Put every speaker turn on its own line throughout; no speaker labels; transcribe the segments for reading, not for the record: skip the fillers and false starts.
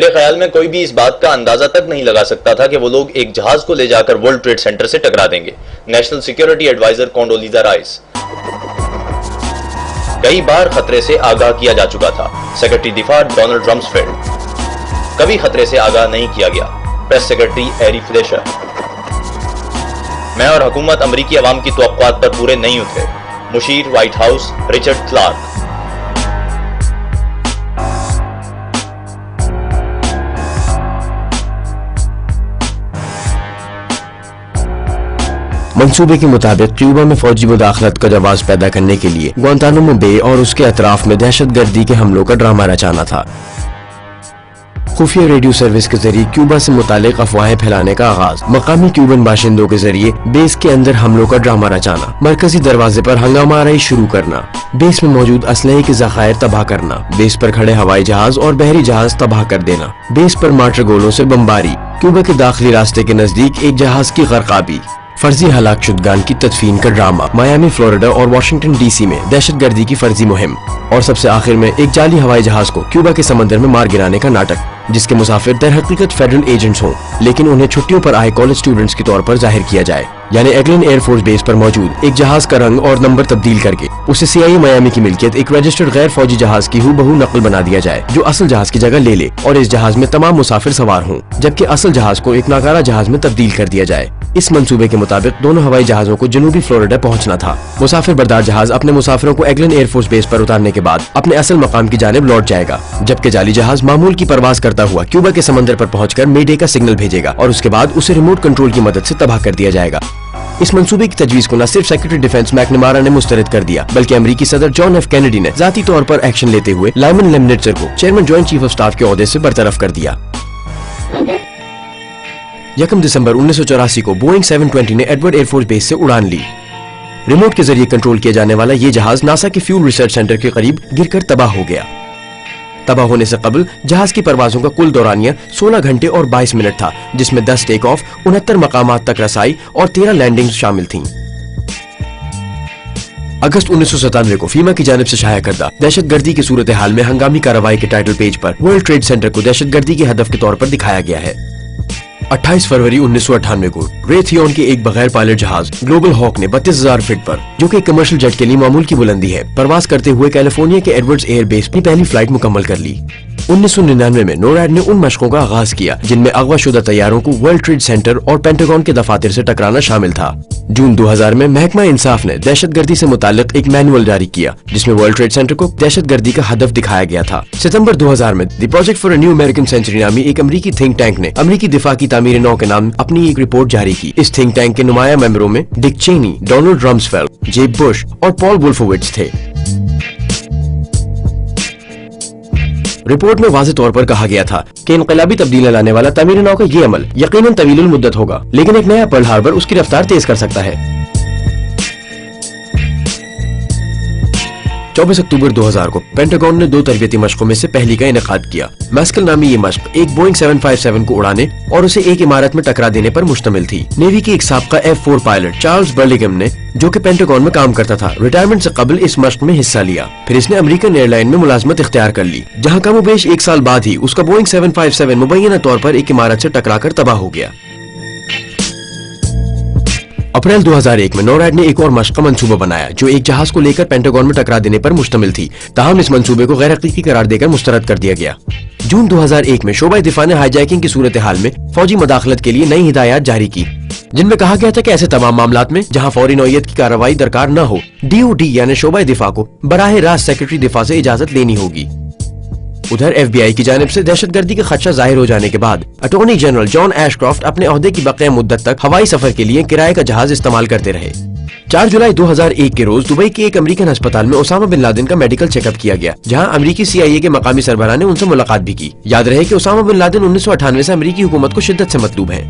میرے خیال میں کوئی بھی اس بات کا اندازہ تک نہیں لگا سکتا تھا کہ وہ لوگ ایک جہاز کو لے جا کر ورلڈ ٹریڈ سینٹر سے ٹکرا دیں گے. National security adviser Condoleezza Rice. کئی بار خطرے سے آگاہ کیا جا چکا تھا. سیکرٹری دفاع ڈونلڈ رمسفیلڈ. کبھی خطرے سے آگاہ نہیں کیا گیا. پریس سیکرٹری ایری فلیشر. میں اور حکومت امریکی عوام کی توقعات پر پورے نہیں اترے. مشیر وائٹ ہاؤس رچرڈ کلارک.
منصوبے کے مطابق کیوبا میں فوجی مداخلت کا جواز پیدا کرنے کے لیے گوانتانامو بے اور اس کے اطراف میں دہشت گردی کے حملوں کا ڈرامہ رچانا تھا. خفیہ ریڈیو سروس کے ذریعے کیوبا سے متعلق افواہیں پھیلانے کا آغاز. مقامی کیوبن باشندوں کے ذریعے بیس کے اندر حملوں کا ڈرامہ رچانا. مرکزی دروازے پر ہنگامہ آرائی شروع کرنا. بیس میں موجود اسلحے کے ذخائر تباہ کرنا. بیس پر کھڑے ہوائی جہاز اور بحری جہاز تباہ کر دینا. بیس پر مارٹر گولوں سے بمباری. کیوبا کے داخلی راستے کے نزدیک ایک جہاز کی غرقابی. فرضی ہلاک شدگان کی تدفین کا ڈرامہ. میامی فلوریڈا اور واشنگٹن ڈی سی میں دہشت گردی کی فرضی مہم. اور سب سے آخر میں ایک جعلی ہوائی جہاز کو کیوبا کے سمندر میں مار گرانے کا ناٹک، جس کے مسافر در حقیقت فیڈرل ایجنٹس ہوں لیکن انہیں چھٹیوں پر آئے کالج اسٹوڈنٹس کے طور پر ظاہر کیا جائے. یعنی ایگلن ایئر فورس بیس پر موجود ایک جہاز کا رنگ اور نمبر تبدیل کر کے اسے CIA میامی کی ملکیت ایک رجسٹرڈ غیر فوجی جہاز کی بہو نقل بنا دیا جائے جو اصل جہاز کی جگہ لے لے اور اس جہاز میں تمام مسافر سوار ہوں، جبکہ اصل جہاز کو ایک ناکارہ جہاز میں تبدیل کر دیا جائے. اس منصوبے کے مطابق دونوں ہوائی جہازوں کو جنوبی فلوریڈا پہنچنا تھا. مسافر بردار جہاز اپنے مسافروں کو ایگلن ایئر فورس بیس پر اتارنے کے بعد اپنے اصل مقام کی جانب لوٹ جائے گا، جبکہ جعلی جہاز معمول کی پرواز کرتا ہوا کیوبا کے سمندر پر پہنچ کر مے ڈے کا سگنل بھیجے گا اور اس کے بعد اسے ریموٹ کنٹرول کی مدد سے تباہ کر دیا جائے گا. اس منصوبے کی تجویز کو نہ صرف سیکرٹری ڈیفنس میکنمارا نے مسترد کر دیا بلکہ امریکی صدر جان ایف کینیڈی نے ذاتی طور پر ایکشن لیتے ہوئے لائمن لیمنٹزر کو chairman joint chief of staff کے عہدے سے برطرف کر دیا. 1 دسمبر 1984 کو بوئنگ 720 نے ایڈورڈ ایئر فورس بیس سے اڑان لی. ریموٹ کے ذریعے کنٹرول کیا جانے والا یہ جہاز ناسا کے فیول ریسرچ سینٹر کے قریب گر کر تباہ ہو گیا. تباہ ہونے سے قبل جہاز کی پروازوں کا کل دورانیہ 16 گھنٹے اور 22 منٹ تھا، جس میں 10 ٹیک آف، 69 مقامات تک رسائی اور 13 لینڈنگز شامل تھیں. اگست 1997 کو فیما کی جانب سے شائع کردہ دہشت گردی کی صورتحال میں ہنگامی کارروائی کے ٹائٹل پیج پر ورلڈ ٹریڈ سینٹر کو دہشت گردی کے ہدف کے طور پر دکھایا گیا ہے. 28 فروری 1998 کو ریتھیون کے ایک بغیر پائلٹ جہاز گلوبل ہاک نے 32,000 فٹ پر، جو کہ ایک کمرشل جیٹ کے لیے معمول کی بلندی ہے، پرواز کرتے ہوئے کیلیفورنیا کے ایڈورڈز ایئر بیس کی پہلی فلائٹ مکمل کر لی. 1999 میں نوریڈ نے ان مشقوں کا آغاز کیا جن میں اغوا شدہ طیاروں کو ورلڈ ٹریڈ سینٹر اور پینٹاگون کے دفاتر سے ٹکرانا شامل تھا. جون 2000 میں محکمہ انصاف نے دہشت گردی سے متعلق ایک مینول جاری کیا جس میں ورلڈ ٹریڈ سینٹر کو دہشت گردی کا ہدف دکھایا گیا تھا. ستمبر 2000 میں the project for a new American century نامی ایک امریکی تھنک ٹینک نے امریکی دفاع کی تعمیر نو کے نام اپنی ایک رپورٹ جاری کی. اس تھنک ٹینک کے نمایاں ممبروں میں ڈک چینی، ڈونلڈ رمسفیلڈ، جیب بش اور پال وولفووٹز تھے. رپورٹ میں واضح طور پر کہا گیا تھا کہ انقلابی تبدیلیاں لانے والا تعمیر نو کا یہ عمل یقیناً طویل المدت ہوگا، لیکن ایک نیا پرل ہاربر اس کی رفتار تیز کر سکتا ہے. 24 اکتوبر 2000 کو پینٹاگون نے 2 تربیتی مشقوں میں سے پہلی کا انعقاد کیا. میسکل نامی یہ مشق ایک بوئنگ 757 کو اڑانے اور اسے ایک عمارت میں ٹکرا دینے پر مشتمل تھی. نیوی کے ایک سابقہ F4 پائلٹ چارلز برلگم نے، جو کہ پینٹاگون میں کام کرتا تھا، ریٹائرمنٹ سے قبل اس مشق میں حصہ لیا. پھر اس نے امریکن ایئر لائن میں ملازمت اختیار کر لی، جہاں کم و بیش 1 سال بعد ہی اس کا بوئنگ 757 مبینہ طور پر ایک عمارت سے ٹکرا کر تباہ ہو گیا. اپریل 2001 میں نوریڈ نے ایک اور مشق کا منصوبہ بنایا جو ایک جہاز کو لے کر پینٹاگون میں ٹکرا دینے پر مشتمل تھی، تاہم اس منصوبے کو غیر حقیقی قرار دے کر مسترد کر دیا گیا. جون 2001 میں شعبہ دفاع نے ہائی جیکنگ کی صورتحال میں فوجی مداخلت کے لیے نئی ہدایات جاری کی، جن میں کہا گیا تھا کہ ایسے تمام معاملات میں جہاں فوری نوعیت کی کارروائی درکار نہ ہو، DOD یعنی شعبہ دفاع کو براہ راست سیکرٹری دفاع سے اجازت لینی ہوگی. ادھر FBI کی جانب سے دہشت گردی کا خدشہ ظاہر ہو جانے کے بعد اٹارنی جنرل جان ایش کرافٹ اپنے عہدے کی بقیہ مدت تک ہوائی سفر کے لیے کرائے کا جہاز استعمال کرتے رہے. 4 جولائی 2001 کے روز دبئی کے ایک امریکن ہسپتال میں اسامہ بن لادن کا میڈیکل چیک اپ کیا گیا، جہاں امریکی CIA کے مقامی سربراہ نے ان سے ملاقات بھی کی. یاد رہے کہ اسامہ بن لادن 1998 سے امریکی حکومت کو شدت سے مطلوب ہیں.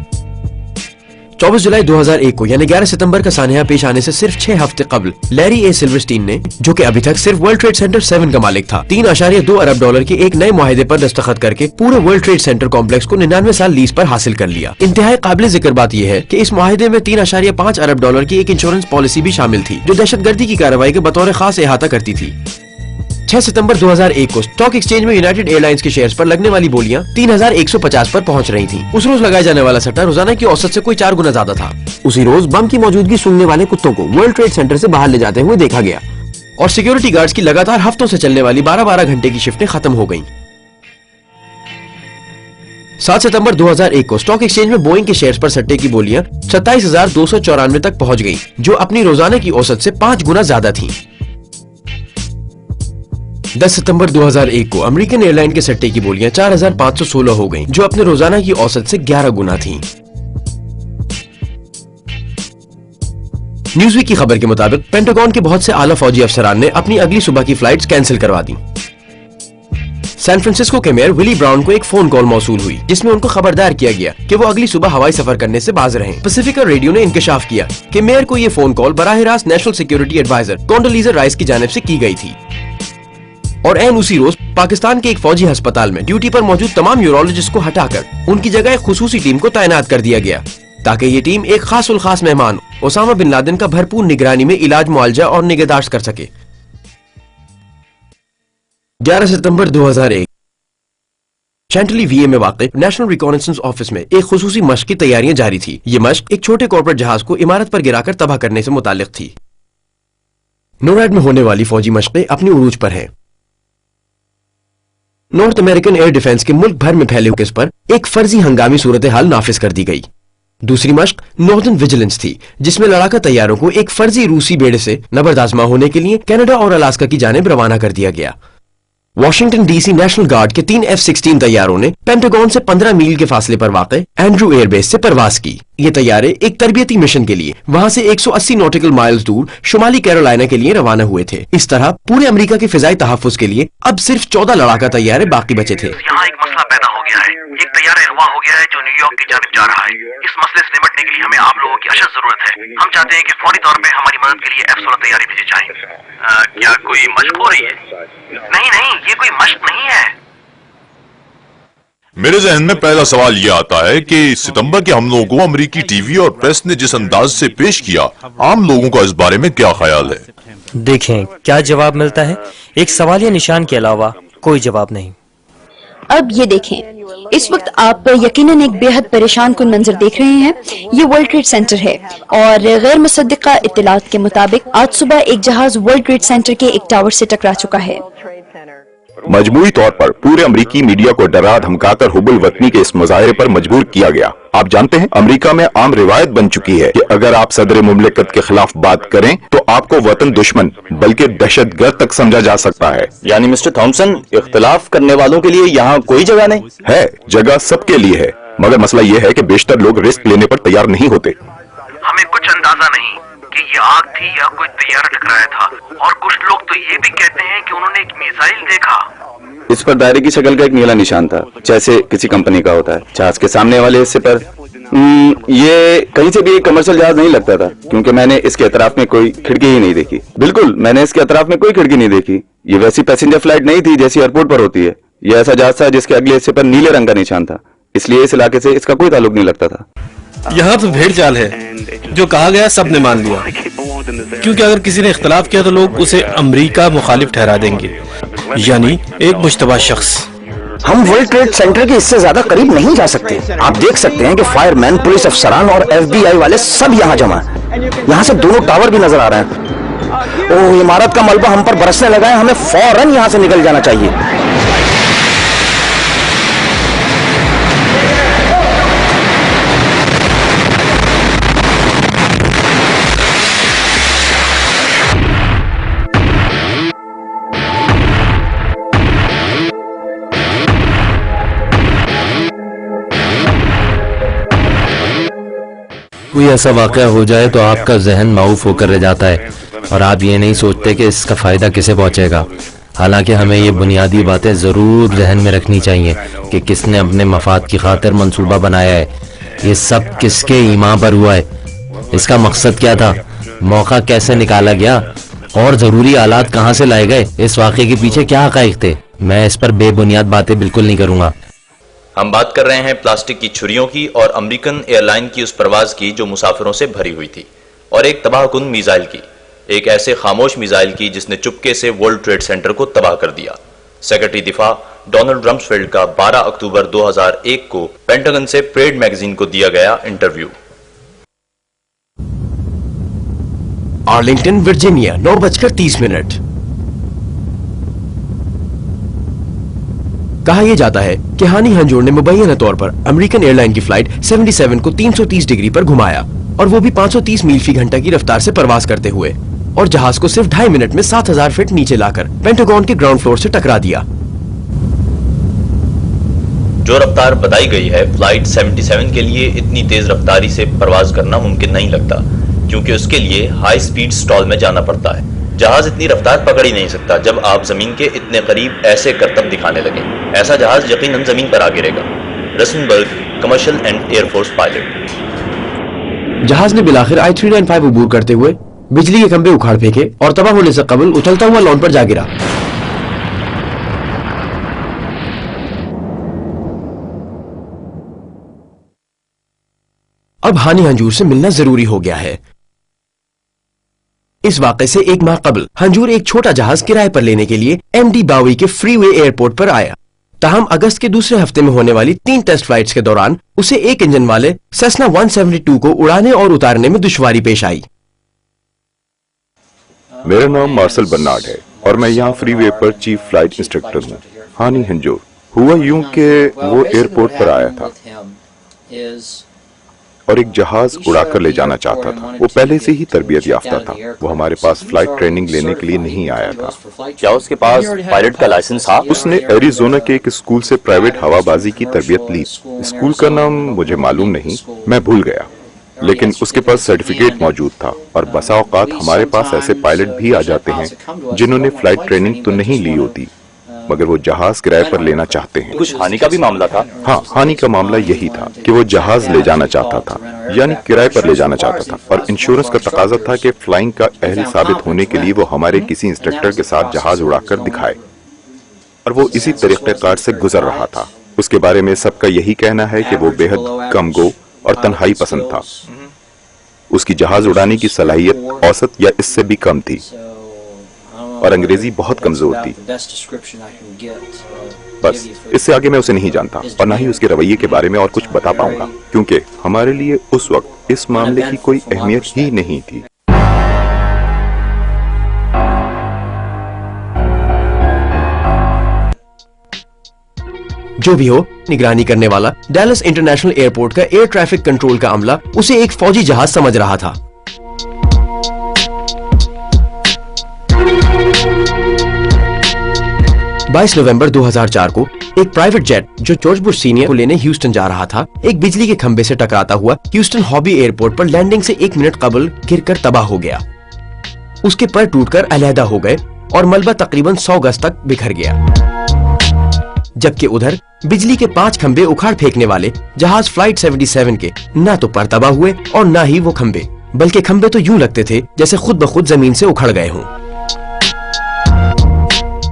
24 جولائی 2001 کو یعنی 11 ستمبر کا سانحہ پیش آنے سے صرف 6 ہفتے قبل لیری اے سلورسٹین نے، جو کہ ابھی تک صرف ورلڈ ٹریڈ سینٹر 7 کا مالک تھا، $3.2 ارب کے ایک نئے معاہدے پر دستخط کر کے پورے ورلڈ ٹریڈ سینٹر کمپلیکس کو 99 سال لیز پر حاصل کر لیا. انتہائی قابل ذکر بات یہ ہے کہ اس معاہدے میں $3.5 ارب کی ایک انشورنس پالیسی بھی شامل تھی جو دہشت گردی کی کارروائی کے بطور خاص احاطہ کرتی تھی. 6 सितंबर 2001 को स्टॉक एक्सचेंज में यूनाइटेड एयरलाइंस के शेयर्स पर लगने वाली बोलियां 3150 पर पहुंच रही थीं। उस रोज लगाए जाने वाला सट्टा रोजाना की औसत से कोई 4 गुना ज्यादा था। उसी रोज बम की मौजूदगी सूंघने वाले कुत्तों को वर्ल्ड ट्रेड सेंटर से बाहर ले जाते हुए देखा गया और सिक्योरिटी गार्ड्स की लगातार हफ्तों से चलने वाली 12-12 घंटे की शिफ्टें खत्म हो गईं। 7 सितंबर 2001 को स्टॉक एक्सचेंज में बोइंग के शेयर्स पर सट्टे की बोलियां 27,294 तक पहुंच गईं, जो अपनी रोजाना की औसत से 5 गुना ज्यादा थीं। 10 सितंबर 2001 को अमेरिकन एयरलाइन के सट्टे की बोलियां 4,516 हो गईं, जो अपने रोजाना की औसत से 11 गुना थीं। न्यूज़वीक की खबर के मुताबिक पेंटागन के बहुत से आला फौजी अफसरान ने अपनी अगली सुबह की फ्लाइट्स कैंसिल करवा दी। सैन फ्रांसिस्को के मेयर विली ब्राउन को एक फोन कॉल मौसूल हुई, जिसमें उनको खबरदार किया गया कि वो अगली सुबह हवाई सफर करने से बाज रहें। पैसिफिका रेडियो ने इंकशाफ किया कि मेयर को ये फोन कॉल बराह रास्त नेशनल सिक्योरिटी एडवाइजर कोंडोलीजा राइस की जानिब से की गई थी और ऐन उसी रोज पाकिस्तान के एक फौजी अस्पताल में ड्यूटी पर मौजूद तमाम यूरोलॉजिस्ट को हटाकर उनकी जगह एक खुसूसी टीम को तैनात कर दिया गया, ताकि ये टीम एक खास उल खास मेहमान ओसामा बिन लादेन का भरपूर निगरानी में इलाज, मुआलजा और निगहदाश्त कर सके। 11 सितंबर 2001 शैंटली वीए में वाक़िफ़ नेशनल रिकॉनेसेंस ऑफिस में एक खुसूसी मश्क की तैयारियां जारी थी। ये मश्क एक छोटे कॉर्पोरेट जहाज को इमारत पर गिराकर तबाह करने से मुताल्लिक थी। नोरैड में होने वाली फौजी मश्कें अपनी उरूज पर हैं। नॉर्थ अमेरिकन एयर डिफेंस के मुल्क भर में फैले केस पर एक फर्जी हंगामी सूरत हाल नाफिज कर दी गई। दूसरी मश्क नॉर्दर्न विजिलेंस थी, जिसमें लड़ाका तैयारों को एक फर्जी रूसी बेड़े से नबरदाजमा होने के लिए कनाडा और अलास्का की जानिब रवाना कर दिया गया। वाशिंगटन डीसी नेशनल गार्ड के 3 F-16 तैयारों ने पेंटागन से 15 मील के फासले पर वाक़े एंड्रू एयरबेस से परवाज की। ये तैयारे एक तरबियती मिशन के लिए वहां से 180 नॉटिकल माइल्स दूर शुमाली कैरोलिना के लिए रवाना हुए थे। इस तरह पूरे अमेरिका के फिजाई तहफ्फुज़ के लिए अब सिर्फ 14 लड़ाका तैयारे बाकी बचे थे।
यहाँ एक मसला पैदा हो गया है। एक तैयारा अगवा हो गया है जो न्यूयॉर्क की जानिब जा रहा है। इस मसले से निपटने के लिए हमें आप लोगों की अशद जरूरत है। हम चाहते हैं कि फौरी तौर पे हमारी मदद के लिए F-16 तैयारी भेजी जाए। क्या कोई मशक हो रही है? नहीं, ये कोई मशक नहीं है।
मेरे जहन में पहला सवाल ये आता है कि सितंबर के हमलों को अमेरिकी टीवी और प्रेस ने जिस अंदाज से पेश किया, आम लोगों का इस बारे में क्या ख्याल है?
देखें क्या जवाब मिलता है। एक सवालिया निशान के अलावा कोई जवाब नहीं।
अब ये देखें, इस वक्त आप यकीनन एक बेहद परेशान कुन मंजर देख रहे हैं। ये वर्ल्ड ट्रेड सेंटर है और गैर मुसद्दिका इत्तलात के मुताबिक आज सुबह एक जहाज वर्ल्ड ट्रेड सेंटर के एक टावर से टकरा चुका है।
मजबूरी तौर पर पूरे अमरीकी मीडिया को डरा धमकाकर हुबुल वतनी के इस मुजाहरे पर मजबूर किया गया। आप जानते हैं अमेरिका में आम रिवायत बन चुकी है कि अगर आप सदर मुमलिकत के खिलाफ बात करें तो आपको वतन दुश्मन बल्कि दहशतगर्द तक समझा जा सकता है।
यानी मिस्टर थॉमसन, इख्तिलाफ करने वालों के लिए यहाँ कोई जगह नहीं
है। जगह सबके लिए है, मगर मसला यह है कि बेशतर लोग रिस्क लेने पर तैयार नहीं होते।
हमें कुछ अंदाजा नहीं कि ये आग थी या कोई तैयारा टकराया था, और कुछ लोग तो ये भी कहते हैं कि उन्होंने एक मिसाइल देखा।
इस पर दायरे की शक्ल का एक नीला निशान था, जैसे किसी कंपनी का होता है। जहाज के सामने वाले हिस्से पर ये कहीं से भी एक कमर्शियल जहाज नहीं लगता था, क्योंकि मैंने इसके अतराफ में कोई खिड़की ही नहीं देखी। बिल्कुल, मैंने इसके अतराफ में कोई खिड़की नहीं देखी। ये वैसी पैसेंजर फ्लाइट नहीं थी जैसी एयरपोर्ट पर होती है। ये ऐसा जहाज था जिसके अगले हिस्से पर नीले रंग का निशान था, इसलिए इस इलाके से इसका कोई ताल्लुक नहीं लगता था।
यहाँ तो भेड़ चाल है, जो कहा गया सब ने मान लिया, क्योंकि अगर किसी ने इख्तलाफ किया तो लोग उसे अमेरिका मुखालिफ ठहरा देंगे, यानी एक मुश्तबा शख्स।
हम वर्ल्ड ट्रेड सेंटर के इससे ज्यादा करीब नहीं जा सकते। आप देख सकते हैं कि फायरमैन, पुलिस अफसरान और FBI वाले सब यहाँ जमा हैं। यहाँ से दोनों टावर भी नजर आ रहे हैं। ओह, इमारत का मलबा हम पर बरसने लगा है। हमें फौरन यहाँ से निकल जाना चाहिए।
कोई ऐसा वाक़या हो जाए तो आपका जहन माऊफ होकर रह जाता है और आप ये नहीं सोचते कि इसका फ़ायदा किसे पहुंचेगा। हालांकि हमें ये बुनियादी बातें ज़रूर जहन में रखनी चाहिए कि किसने अपने मफाद की खातिर मंसूबा बनाया है, ये सब किसके ईमान पर हुआ है, इसका मकसद क्या था, मौका कैसे निकाला गया और ज़रूरी आलात कहाँ से लाए गए, इस वाक़े के पीछे क्या हक़ाइक़ थे। मैं इस पर बेबुनियाद बातें बिल्कुल नहीं करूँगा।
हम बात कर रहे हैं प्लास्टिक की छुरियों की और अमेरिकन एयरलाइन की उस परवाज की जो मुसाफिरों से भरी हुई थी, और एक तबाहकुन मिसाइल की। ایک ایسے خاموش میزائل کی جس نے چپکے سے ورلڈ ٹریڈ سینٹر کو تباہ کر دیا. سیکرٹری دفاع ڈونلڈ رمسفیلڈ کا 12 اکتوبر 2001 کو پینٹاگن سے پریڈ میگزین کو دیا گیا انٹرویو.
Arlington Virginia 9:30. کہا یہ جاتا ہے کہ ہانی ہنجور نے مبینہ طور پر امریکن ایئر لائن کی فلائٹ 77 کو 330 ڈگری پر گھمایا، اور وہ بھی 530 میل فی گھنٹہ کی رفتار سے پرواز کرتے ہوئے، اور جہاز کو صرف 2.5 منٹ میں 7000 فٹ نیچے لا کر پینٹاگون کے گراؤنڈ فلور سے ٹکرا دیا.
جو رفتار بتائی گئی ہے فلائٹ 77 کے لیے اتنی تیز رفتاری سے پرواز کرنا ممکن نہیں لگتا، کیونکہ اس کے لیے ہائی سپیڈ سٹال میں جانا پڑتا ہے. جہاز اتنی رفتار پکڑ ہی نہیں سکتا جب آپ زمین کے اتنے قریب ایسے کرتب دکھانے لگیں. ایسا جہاز یقیناً زمین پر آ گرے گا. Rosenberg, commercial and air force pilot.
جہاز نے بالآخر I-395 عبور کرتے ہوئے بجلی کے کھمبے اکھاڑ پھینکے اور تباہ ہونے سے قبل اچھلتا ہوا لان پر جا گرا. اب ہانی ہنجور سے ملنا ضروری ہو گیا ہے. اس واقعے سے 1 ماہ قبل ہنجور ایک چھوٹا جہاز کرائے پر لینے کے لیے ایم ڈی باوی کے فری وے ایئرپورٹ پر آیا. تاہم اگست کے دوسرے ہفتے میں ہونے والی 3 ٹیسٹ فلائٹس کے دوران اسے ایک انجن والے سیسنا 172 کو اڑانے اور اتارنے میں دشواری پیش آئی.
میرا نام مارسل برنارڈ ہے اور میں یہاں فری وے پر چیف فلائٹ انسٹرکٹر ہوں. ہانی ہنجور ہوا یوں کہ وہ ایئرپورٹ پر آیا تھا اور ایک جہاز اڑا کر لے جانا چاہتا تھا. وہ پہلے سے ہی تربیت یافتہ تھا. وہ ہمارے پاس فلائٹ ٹریننگ لینے کے لیے نہیں آیا تھا.
کیا اس کے پاس پائلٹ کا لائسنس تھا؟
اس نے ایریزونا کے ایک اسکول سے پرائیویٹ ہوا بازی کی تربیت لی. اسکول کا نام مجھے معلوم نہیں، میں بھول گیا، لیکن اس کے پاس سرٹیفکیٹ موجود تھا. اور بسا اوقات ہمارے پاس ایسے پائلٹ بھی آ جاتے ہیں جنہوں نے فلائٹ ٹریننگ تو نہیں لی ہوتی مگر وہ جہاز کرائے پر لینا چاہتے ہیں.
کچھ ہانی کا بھی معاملہ تھا؟
ہاں، ہانی کا معاملہ یہی تھا کہ وہ جہاز لے جانا چاہتا تھا، یعنی کرائے پر لے جانا چاہتا تھا، اور انشورنس کا تقاضا تھا کہ فلائنگ کا اہل ثابت ہونے کے لیے وہ ہمارے کسی انسٹرکٹر کے ساتھ جہاز اڑا کر دکھائے. اور وہ اسی طریقہ کار سے گزر رہا تھا. اس کے بارے میں سب کا یہی کہنا ہے کہ وہ بے حد کم گو اور تنہائی پسند تھا. اس کی جہاز اڑانے کی صلاحیت اوسط یا اس سے بھی کم تھی اور انگریزی بہت کمزور تھی. بس اس سے آگے میں اسے نہیں جانتا اور نہ ہی اس کے رویے کے بارے میں اور کچھ بتا پاؤں گا، کیونکہ ہمارے لیے اس وقت اس معاملے کی کوئی اہمیت ہی نہیں تھی.
جو بھی ہو، نگرانی کرنے والا ڈیلس انٹرنیشنل ایئرپورٹ کا ایئر ٹریفک کنٹرول کا عملہ اسے ایک فوجی جہاز سمجھ رہا تھا. نومبر 2004 کو ایک پرائیویٹ جیٹ جو جارج بش سینئر کو لینے ہیوسٹن جا رہا تھا ایک بجلی کے کھمبے سے ٹکراتا ہوا ہیوسٹن ہابی ایئرپورٹ پر لینڈنگ سے 1 منٹ قبل گر کر تباہ ہو گیا. اس کے پر ٹوٹ کر علیحدہ ہو گئے اور ملبہ تقریباً 100 گز تک بکھر گیا. جبکہ ادھر بجلی کے 5 کھمبے اکھاڑ پھینکنے والے جہاز فلائٹ 77 کے نہ تو پر تباہ ہوئے اور نہ ہی وہ کھمبے، بلکہ کھمبے تو یوں لگتے تھے جیسے خود بخود زمین سے اکھڑ گئے ہوں.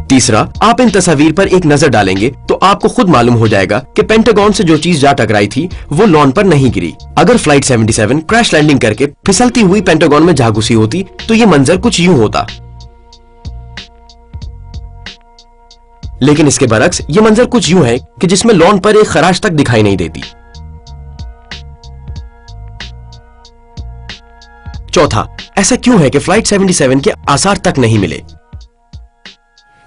تیسرا، آپ ان تصاویر پر ایک نظر ڈالیں گے تو آپ کو خود معلوم ہو جائے گا کہ پینٹاگون سے جو چیز جا ٹکرائی تھی وہ لان پر نہیں گری. اگر فلائٹ 77 کریش لینڈنگ کر کے پھسلتی ہوئی پینٹاگون میں جا گھسی ہوتی تو یہ منظر کچھ یوں ہوتا، لیکن اس کے برعکس یہ منظر کچھ یوں ہے کہ جس میں لان پر ایک خراش تک دکھائی نہیں دیتی. چوتھا، ایسا کیوں ہے کہ فلائٹ 77 کے آثار تک نہیں ملے؟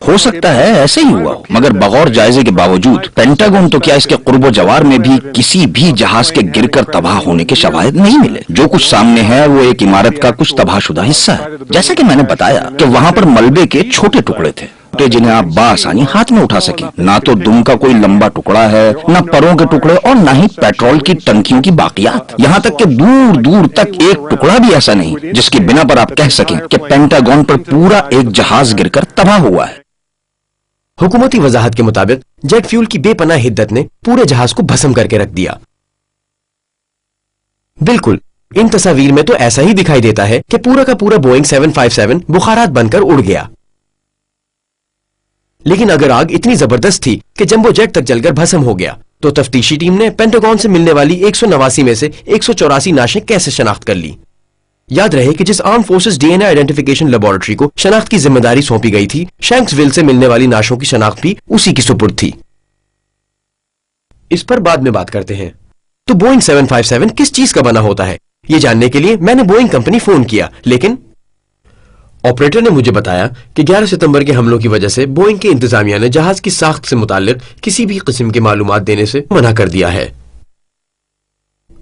ہو سکتا ہے ایسے ہی ہوا، مگر بغور جائزے کے باوجود پینٹاگون تو کیا اس کے قرب و جوار میں بھی کسی بھی جہاز کے گر کر تباہ ہونے کے شواہد نہیں ملے. جو کچھ سامنے ہے وہ ایک عمارت کا کچھ تباہ شدہ حصہ ہے. جیسا کہ میں نے بتایا کہ وہاں پر ملبے کے چھوٹے ٹکڑے تھے جنہیں آپ بآسانی ہاتھ میں اٹھا سکیں. نہ تو دم کا کوئی لمبا ٹکڑا ہے، نہ پروں کے ٹکڑے، اور نہ ہی پیٹرول کی ٹنکیوں کی باقیات. یہاں تک کہ دور دور تک ایک ٹکڑا بھی ایسا نہیں جس کی بنا پر آپ کہہ سکیں کہ پینٹاگون پر پورا ایک جہاز گر کر تباہ ہوا ہے.
حکومتی وضاحت کے مطابق جیٹ فیول کی بے پناہ حدت نے پورے جہاز کو بھسم کر کے رکھ دیا. بالکل ان تصاویر میں تو ایسا ہی دکھائی دیتا ہے کہ پورا کا پورا بوئنگ 757 بخارات بن کر اڑ گیا. لیکن اگر آگ اتنی زبردست تھی کہ جمبو جیٹ تک جل کر بھسم ہو گیا تو تفتیشی ٹیم نے پینٹاگون سے ملنے والی 189 میں سے 184 نعشیں کیسے شناخت کر لی؟ याद रहे कि जिस arm forces DNA identification laboratory को शनाख्त की जिम्मेदारी सौंपी गई थी, शैंक्सविल से मिलने वाली नाशों की शनाख्त भी उसी की सुपुर्द थी। इस पर बाद में बात करते हैं। तो बोइंग 757 किस चीज का बना होता है, ये जानने के लिए मैंने बोइंग कंपनी फोन किया, लेकिन ऑपरेटर ने मुझे बताया कि 11 सितंबर के हमलों की वजह से बोइंग के इंतजामिया ने जहाज की साख्त से मुताल्लिक किसी भी किस्म की मालूमात देने से मना कर दिया है।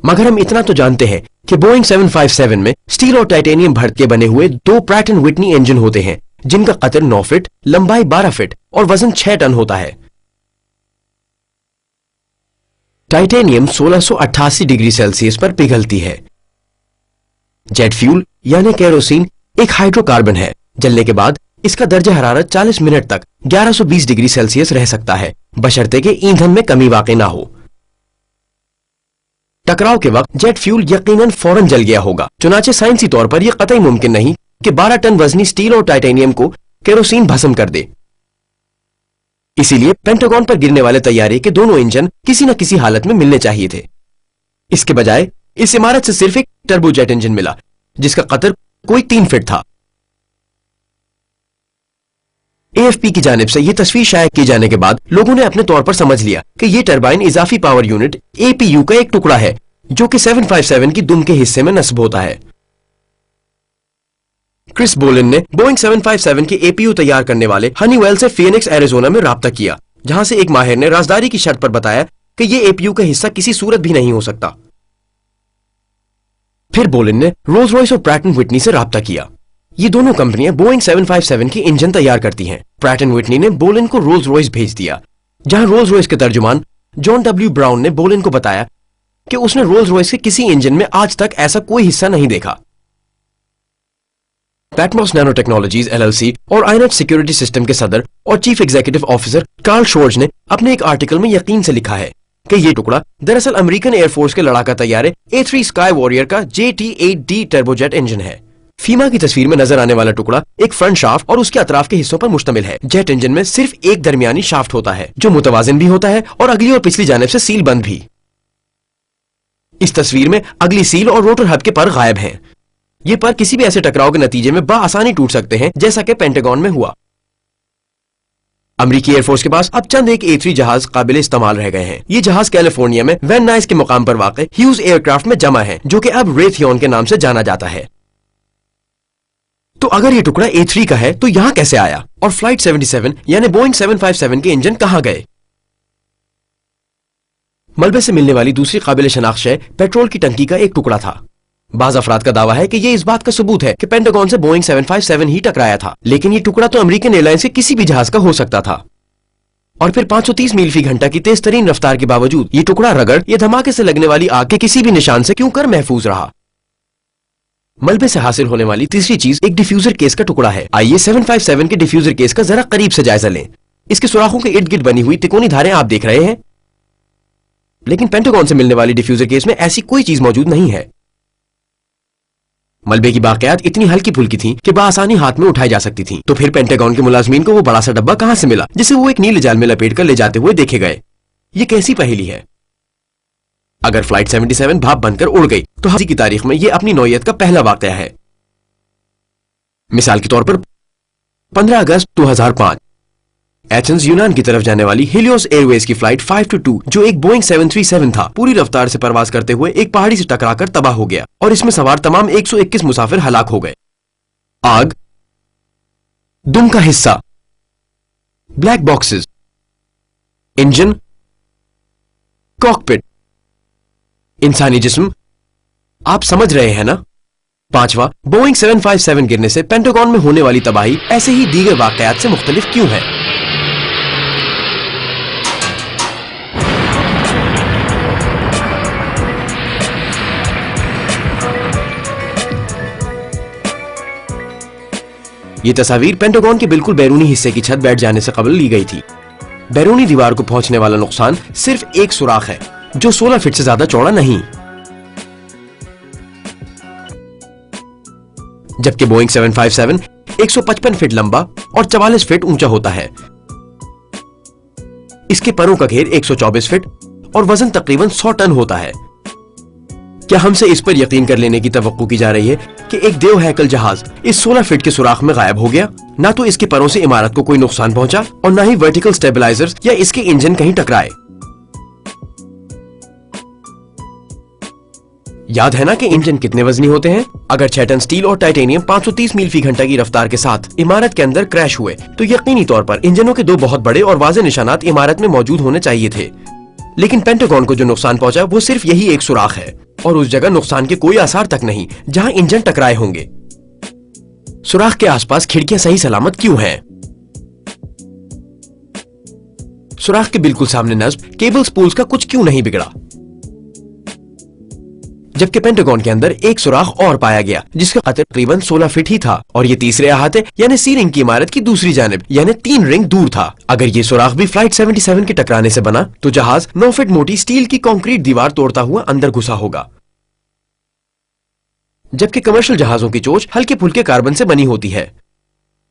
मगर हम इतना तो जानते हैं कि बोइंग 757 में स्टील और टाइटेनियम भर्त के बने हुए 2 प्रैट एंड विटनी इंजन होते हैं, जिनका कतर 9 फीट, लंबाई 12 फीट और वजन 6 टन होता है। टाइटेनियम 1688 डिग्री सेल्सियस पर पिघलती है। जेट फ्यूल यानी केरोसिन एक हाइड्रोकार्बन है। जलने के बाद इसका दर्जा हरारत 40 मिनट तक 1120 डिग्री सेल्सियस रह सकता है, बशर्ते कि ईंधन में कमी वाक़ई ना हो। टकराव के वक्त जेट फ्यूल यकीनन फौरन जल गया होगा, चुनाचे साइंसी तौर पर यह कतई मुमकिन नहीं कि 12 टन वजनी स्टील और टाइटेनियम को केरोसिन भस्म कर दे। इसीलिए पेंटागन पर गिरने वाले तैयारे के दोनों इंजन किसी न किसी हालत में मिलने चाहिए थे। इसके बजाय इस इमारत से सिर्फ एक टर्बोजेट इंजन मिला, जिसका कतर कोई 3 फीट था। एएफपी की जानिब से यह तस्वीर शाया किए जाने के बाद लोगों ने अपने तौर पर समझ लिया कि यह टरबाइन इजाफी पावर यूनिट एपीयू का एक टुकड़ा है, जो कि 757 की दुम के हिस्से में नस्ब होता है। क्रिस बोलिन ने बोइंग 757 के एपीयू तैयार करने वाले हनीवेल से फीनिक्स एरिजोना में राब्ता किया, जहां से एक माहिर ने राजदारी की शर्त पर बताया कि यह एपीयू का हिस्सा किसी सूरत भी नहीं हो सकता। फिर बोलिन ने रोल्स रॉयस और प्रैट एंड विटनी से राब्ता किया। ये दोनों कंपनियां बोइंग 757 की इंजन तैयार करती हैं। प्रैट एंड विटनी ने बोलिन को रोल्स रॉयस भेज दिया, जहां रोल्स रॉयस के तर्जुमान जॉन डब्ल्यू ब्राउन ने बोलिन को बताया कि उसने रोल्स रॉयस के किसी इंजन में आज तक ऐसा कोई हिस्सा नहीं देखा। पैटमॉस नैनो टेक्नोलॉजीज एलएलसी और आईनेट सिक्योरिटी सिस्टम के सदर और चीफ एग्जीक्यूटिव ऑफिसर कार्ल शोर्ज ने अपने एक आर्टिकल में यकीन से लिखा है कि यह टुकड़ा दरअसल अमेरिकन एयरफोर्स के लड़ाका तैयारे A3 स्काई वॉरियर का JT-8D टर्बोजेट इंजन है। फीमा की तस्वीर में नजर आने वाला टुकड़ा एक फ्रंट शाफ्ट और उसके अतराफ के हिस्सों पर मुश्तमिल है। जेट इंजन में सिर्फ एक दरमियानी शाफ्ट होता है, जो मुतवाजिन भी होता है और अगली और पिछली जानिब से सील बंद भी। इस तस्वीर में अगली सील और रोटर हब के पर गायब हैं। ये पर किसी भी ऐसे टकराव के नतीजे में बाआसानी टूट सकते हैं, जैसा कि पेंटागन में हुआ। अमेरिकी एयरफोर्स के पास अब चंद एक A3 जहाज काबिल इस्तेमाल रह गए हैं। ये जहाज कैलिफोर्निया में वैन नाइस के मुकाम पर वाक़ ह्यूज एयरक्राफ्ट में जमा है, जो कि अब रेथियन के नाम से जाना जाता है। तो अगर ये टुकड़ा A3 का है तो यहां कैसे आया, और फ्लाइट 77 यानी बोइंग 757 के इंजन कहां गए? मलबे से मिलने वाली दूसरी काबिल शनाख्त शय पेट्रोल की टंकी का एक टुकड़ा था। बाज अफराद का दावा है कि यह इस बात का सबूत है कि पेंटागन से बोइंग 757 ही टकराया था, लेकिन यह टुकड़ा तो अमेरिकन एयरलाइंस के किसी भी जहाज का हो सकता था। और फिर 530 मील फी घंटा की तेज तरीन रफ्तार के बावजूद ये टुकड़ा रगड़ या धमाके से लगने वाली आग के किसी भी निशान से क्यों कर महफूज रहा? मलबे से हासिल होने वाली तीसरी चीज एक डिफ्यूजर केस का टुकड़ा है। आइए 757 के डिफ्यूजर केस का जरा करीब से जायजा लें। इसके सुराखों के इर्द गिर्द बनी हुई तिकोनी धारें आप देख रहे हैं, लेकिन पेंटागन से मिलने वाली डिफ्यूजर केस में ऐसी कोई चीज मौजूद नहीं है। मलबे की बाकियात इतनी हल्की फुल्की थी कि बआसानी हाथ में उठाई जा सकती थी। तो फिर पेंटागन के मुलाजमीन को वो बड़ा सा डब्बा कहां से मिला, जिसे वो एक नीले जाल में लपेट कर ले जाते हुए देखे गए? ये कैसी पहेली है? अगर फ्लाइट 77 भाप बनकर उड़ गई तो हाजी की तारीख में यह अपनी नौयत का पहला वाकया है। मिसाल के तौर पर 15 अगस्त 2005 एथेंस यूनान की तरफ जाने वाली हेलियोस एयरवेज की फ्लाइट 522, जो एक बोइंग 737 था, पूरी रफ्तार से परवाज करते हुए एक पहाड़ी से टकराकर तबाह हो गया और इसमें सवार तमाम 121 मुसाफिर हलाक हो गए। आग, दुम का हिस्सा, ब्लैक बॉक्सेस, इंजन, कॉकपिट, इंसानी जिस्म, आप समझ रहे हैं ना? पांचवा, बोइंग 757 गिरने से पेंटागन में होने वाली तबाही ऐसे ही दीगर वाकयात से मुख्तलिफ क्यों है? ये तस्वीर पेंटागन के बिल्कुल बैरूनी हिस्से की छत बैठ जाने से कबल ली गई थी। बैरूनी दीवार को पहुंचने वाला नुकसान सिर्फ एक सुराख है, जो 16 फीट से ज्यादा चौड़ा नहीं, जबकि बोइंग 757 155 फीट लंबा और 44 फीट ऊंचा होता है। इसके परों का घेर 124 फीट और वजन तकरीबन 100 टन होता है। کیا ہم سے اس پر یقین کر لینے کی توقع کی جا رہی ہے کہ ایک دیو ہیکل جہاز اس 16 فٹ کے سوراخ میں غائب ہو گیا؟ نہ تو اس کے پروں سے عمارت کو کوئی نقصان پہنچا اور نہ ہی ورٹیکل سٹیبلائزر یا اس کے انجن کہیں ٹکرائے. یاد ہے نا کہ انجن کتنے وزنی ہوتے ہیں؟ اگر 6 ٹن سٹیل اور ٹائٹینیم 530 میل فی گھنٹہ کی رفتار کے ساتھ عمارت کے اندر کریش ہوئے تو یقینی طور پر انجنوں کے 2 بہت بڑے اور واضح نشانات عمارت میں موجود ہونے چاہیے تھے. لیکن پینٹاگون کو جو نقصان پہنچا وہ صرف یہی ایک سوراخ ہے اور اس جگہ نقصان کے کوئی آثار تک نہیں جہاں انجن ٹکرائے ہوں گے. سوراخ کے آس پاس کھڑکیاں صحیح سلامت کیوں ہیں؟ سوراخ کے بالکل سامنے نصب کیبل سپولز کا کچھ کیوں نہیں بگڑا؟ جبکہ پینٹاگون کے اندر ایک سوراخ اور پایا گیا جس کا قطر تقریباً 16 فٹ ہی تھا اور یہ تیسرے احاطے یعنی سی رنگ کی عمارت کی دوسری جانب یعنی 3 رنگ دور تھا. اگر یہ سوراخ بھی فلائٹ 77 کے ٹکرانے سے بنا تو جہاز 9 فٹ موٹی سٹیل کی کنکریٹ دیوار توڑتا ہوا اندر گھسا ہوگا. جبکہ کمرشل جہازوں کی چونچ ہلکے پھلکے کاربن سے بنی ہوتی ہے.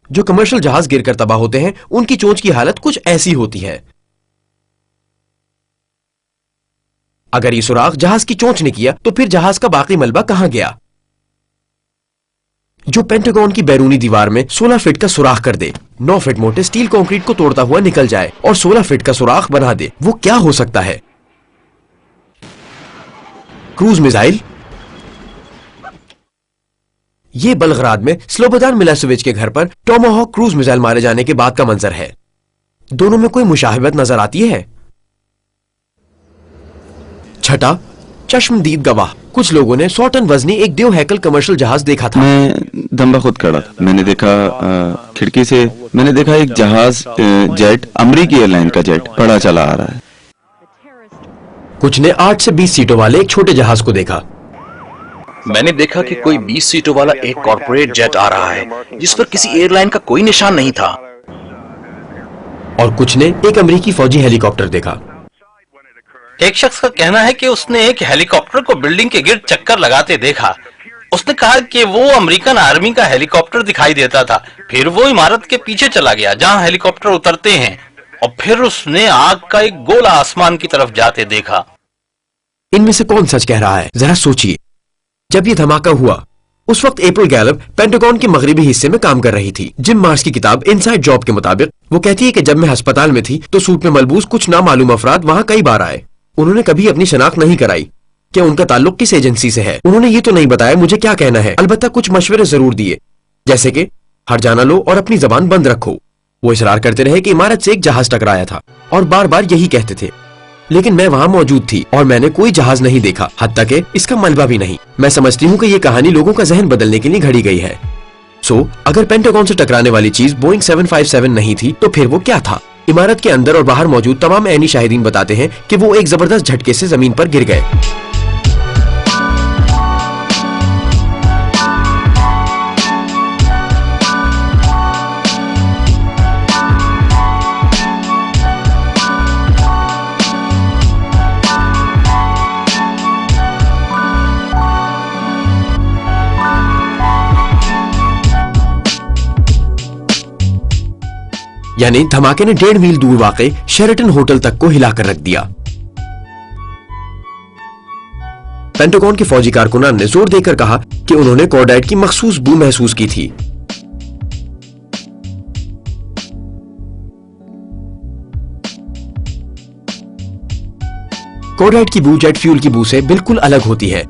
جو کمرشل جہاز گر کر تباہ ہوتے ہیں ان کی چونچ کی حالت کچھ ایسی ہوتی ہے. اگر یہ سوراخ جہاز کی چونچ نے کیا تو پھر جہاز کا باقی ملبہ کہاں گیا؟ جو پینٹاگون کی بیرونی دیوار میں 16 فٹ کا سوراخ کر دے، 9 فٹ موٹے سٹیل کنکریٹ کو توڑتا ہوا نکل جائے اور 16 فٹ کا سوراخ بنا دے، وہ کیا ہو سکتا ہے؟ Cruise missile? یہ بلغراد میں سلوبودان ملاسویچ کے گھر پر ٹوماہاک کروز میزائل مارے جانے کے بعد کا منظر ہے. دونوں میں کوئی مشابہت نظر آتی ہے؟ چھٹا، چشمدید گواہ. کچھ لوگوں نے 100 ٹن وزنی ایک دیو ہیکل کمرشل جہاز دیکھا تھا.
میں دمبا خود کھڑا تھا. میں نے دیکھا کھڑکی سے ایک جہاز جیٹ، امریکی ایئر لائن کا جیٹ بڑا چلا آ رہا ہے.
کچھ نے 8 سے 20 سیٹوں والے ایک چھوٹے جہاز کو دیکھا.
میں نے دیکھا کہ کوئی 20 سیٹوں والا ایک کارپوریٹ جیٹ آ رہا ہے جس پر کسی ایئر لائن کا کوئی نشان نہیں تھا.
اور کچھ نے ایک امریکی فوجی ہیلی کاپٹر دیکھا.
ایک شخص کا کہنا ہے کہ اس نے ایک ہیلی کاپٹر کو بلڈنگ کے گرد چکر لگاتے دیکھا. اس نے کہا کہ وہ امریکن آرمی کا ہیلی کاپٹر دکھائی دیتا تھا. پھر وہ عمارت کے پیچھے چلا گیا جہاں ہیلی کاپٹر اترتے ہیں اور پھر اس نے آگ کا ایک گولا آسمان کی طرف جاتے دیکھا.
ان میں سے کون سچ کہہ رہا ہے؟ ذرا سوچئے. جب یہ دھماکہ ہوا اس وقت اپریل گیلپ پینٹاگون کے مغربی حصے میں کام کر رہی تھی. جم مارس کی کتاب انسائیڈ جاب کے مطابق وہ کہتی ہے کہ جب میں ہسپتال میں تھی تو سوٹ میں ملبوس کچھ نامعلوم افراد وہاں کئی بار آئے. انہوں نے کبھی اپنی شناخت نہیں کرائی کہ ان کا تعلق کس ایجنسی سے ہے. انہوں نے یہ تو نہیں بتایا مجھے کیا کہنا ہے. البتہ کچھ مشورے ضرور دیے جیسے کہ ہر جانا لو اور اپنی زبان بند رکھو. وہ اصرار کرتے رہے کہ عمارت سے ایک جہاز ٹکرایا تھا اور بار بار یہی کہتے تھے. لیکن میں وہاں موجود تھی اور میں نے کوئی جہاز نہیں دیکھا، حتیٰ کہ اس کا ملبہ بھی نہیں. میں سمجھتی ہوں کہ یہ کہانی لوگوں کا ذہن بدلنے کے لیے گھڑی گئی ہے. اگر پینٹاگون سے ٹکرانے والی چیز بوئنگ 757 نہیں تھی تو پھر وہ کیا تھا؟ عمارت کے اندر اور باہر موجود تمام عینی شاہدین بتاتے ہیں کہ وہ ایک زبردست جھٹکے سے زمین پر گر گئے. یعنی دھماکے نے 1.5 میل دور واقع شیرٹن ہوٹل تک کو ہلا کر رکھ دیا. پینٹاگون کے فوجی کارکنان نے زور دے کر کہا کہ انہوں نے کورڈائٹ کی مخصوص بو محسوس کی تھی. کورڈائٹ کی بو جیٹ فیول کی بو سے بالکل الگ ہوتی ہے.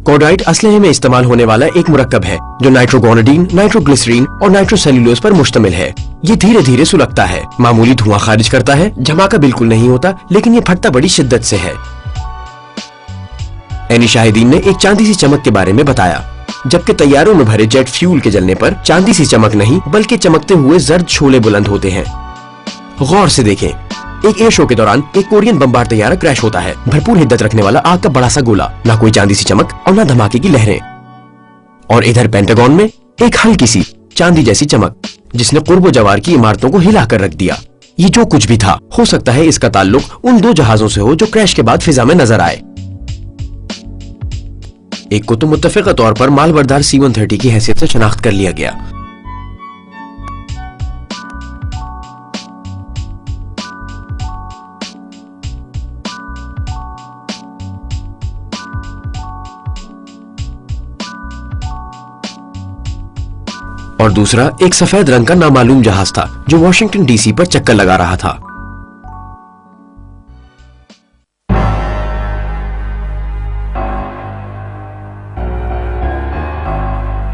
کورڈائٹ اسلحے میں استعمال ہونے والا ایک مرکب ہے جو نائٹروگونیڈین، نائٹروگلیسرین اور نائٹروسیلولوز پر مشتمل ہے. یہ دھیرے دھیرے سلگتا ہے، معمولی دھواں خارج کرتا ہے، دھماکہ بالکل نہیں ہوتا لیکن یہ پھٹتا بڑی شدت سے ہے. عینی شاہدین نے ایک چاندی سی چمک کے بارے میں بتایا، جبکہ طیاروں میں بھرے جیٹ فیول کے جلنے پر چاندی سی چمک نہیں بلکہ چمکتے ہوئے زرد شعلے بلند ہوتے ہیں. غور سے دیکھیں، ایک ایئر شو کے دوران ایک کورین بمبار طیارہ کریش ہوتا ہے. بھرپور حدت رکھنے والا آگ کا بڑا سا گولا، نہ کوئی چاندی سی چمک اور نہ دھماکے کی لہریں. اور ادھر پینٹاگون میں ایک ہلکی سی چاندی جیسی چمک جس نے قرب و جوار کی عمارتوں کو ہلا کر رکھ دیا. یہ جو کچھ بھی تھا ہو سکتا ہے اس کا تعلق ان 2 جہازوں سے ہو جو کریش کے بعد فضا میں نظر آئے. ایک کو تو متفقہ طور پر مال بردار C-130 کی حیثیت سے شناخت کر لیا گیا. اور دوسرا ایک سفید رنگ کا نامعلوم جہاز تھا جو واشنگٹن ڈی سی پر چکر لگا رہا تھا.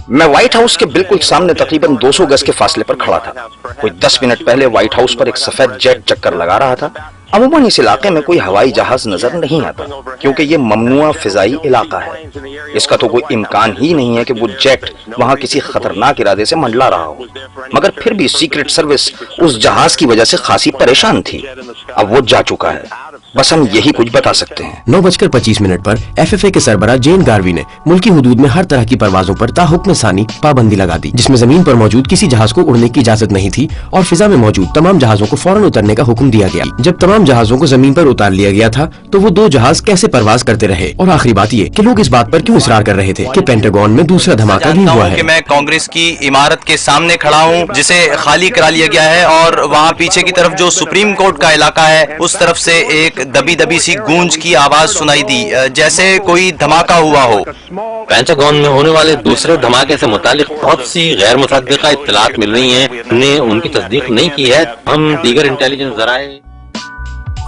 میں وائٹ ہاؤس کے بالکل سامنے تقریباً 200 گز کے فاصلے پر کھڑا تھا. کوئی 10 منٹ پہلے وائٹ ہاؤس پر ایک سفید جیٹ چکر لگا رہا تھا. عموماً اس علاقے میں کوئی ہوائی جہاز نظر نہیں آتا کیونکہ یہ ممنوعہ فضائی علاقہ ہے. اس کا تو کوئی امکان ہی نہیں ہے کہ وہ جیٹ وہاں کسی خطرناک ارادے سے منڈلا رہا ہو. مگر پھر بھی سیکرٹ سروس اس جہاز کی وجہ سے خاصی پریشان تھی. اب وہ جا چکا ہے. بس ہم یہی کچھ بتا سکتے ہیں.
9:25 پر FFA کے سربراہ جین گاروی نے ملکی حدود میں ہر طرح کی پروازوں پر تاحکم ثانی پابندی لگا دی، جس میں زمین پر موجود کسی جہاز کو اڑنے کی اجازت نہیں تھی اور فضا میں موجود تمام جہازوں کو فوراً اترنے کا حکم دیا گیا. جب تمام جہازوں کو زمین پر اتار لیا گیا تھا تو وہ 2 جہاز کیسے پرواز کرتے رہے؟ اور آخری بات یہ کہ لوگ اس بات پر کیوں اصرار کر رہے تھے کہ پینٹاگون میں دوسرا دھماکہ بھی ہوا ہے.
کہ میں کانگریس کی عمارت کے سامنے کھڑا ہوں جسے خالی کرا لیا گیا ہے، اور وہاں پیچھے کی طرف جو سپریم کورٹ کا علاقہ ہے اس طرف سے ایک دبی دبی سی گونج کی آواز سنائی دی جیسے کوئی دھماکہ ہوا ہو.
پینٹاگون میں ہونے والے دوسرے دھماکے سے متعلق بہت سی غیر مصدقہ اطلاعات مل رہی ہیں. ہم نے ان کی تصدیق نہیں کی ہے. ہم دیگر انٹیلیجنس ذرائع.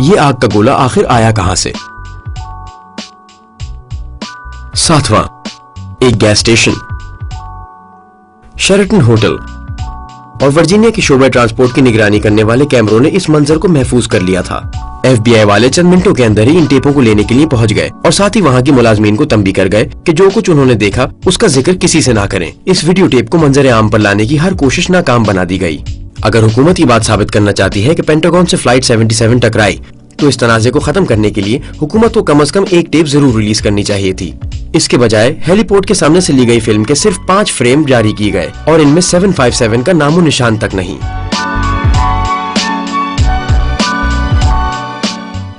یہ آگ کا گولہ آخر آیا کہاں سے؟ 7واں ایک گیس اسٹیشن، شیرٹن ہوٹل اور ورجینیا کی شعبہ ٹرانسپورٹ کی نگرانی کرنے والے کیمروں نے اس منظر کو محفوظ کر لیا تھا. FBI والے چند منٹوں کے اندر ہی ان ٹیپوں کو لینے کے لیے پہنچ گئے اور ساتھ ہی وہاں کی ملازمین کو تنبیہ کر گئے کہ جو کچھ انہوں نے دیکھا اس کا ذکر کسی سے نہ کریں. اس ویڈیو ٹیپ کو منظر عام پر لانے کی ہر کوشش ناکام بنا دی گئی. اگر حکومت یہ بات ثابت کرنا چاہتی ہے کہ پینٹاگون سے فلائٹ 77 ٹکرائی تو اس تنازع کو ختم کرنے کے لیے حکومت کو کم از کم ایک ٹیپ ضرور ریلیز کرنی چاہیے تھی. اس کے بجائے ہیلی پورٹ کے سامنے سے لی گئی فلم کے صرف 5 فریم جاری کیے گئے اور ان میں 757 کا نام و نشان تک نہیں.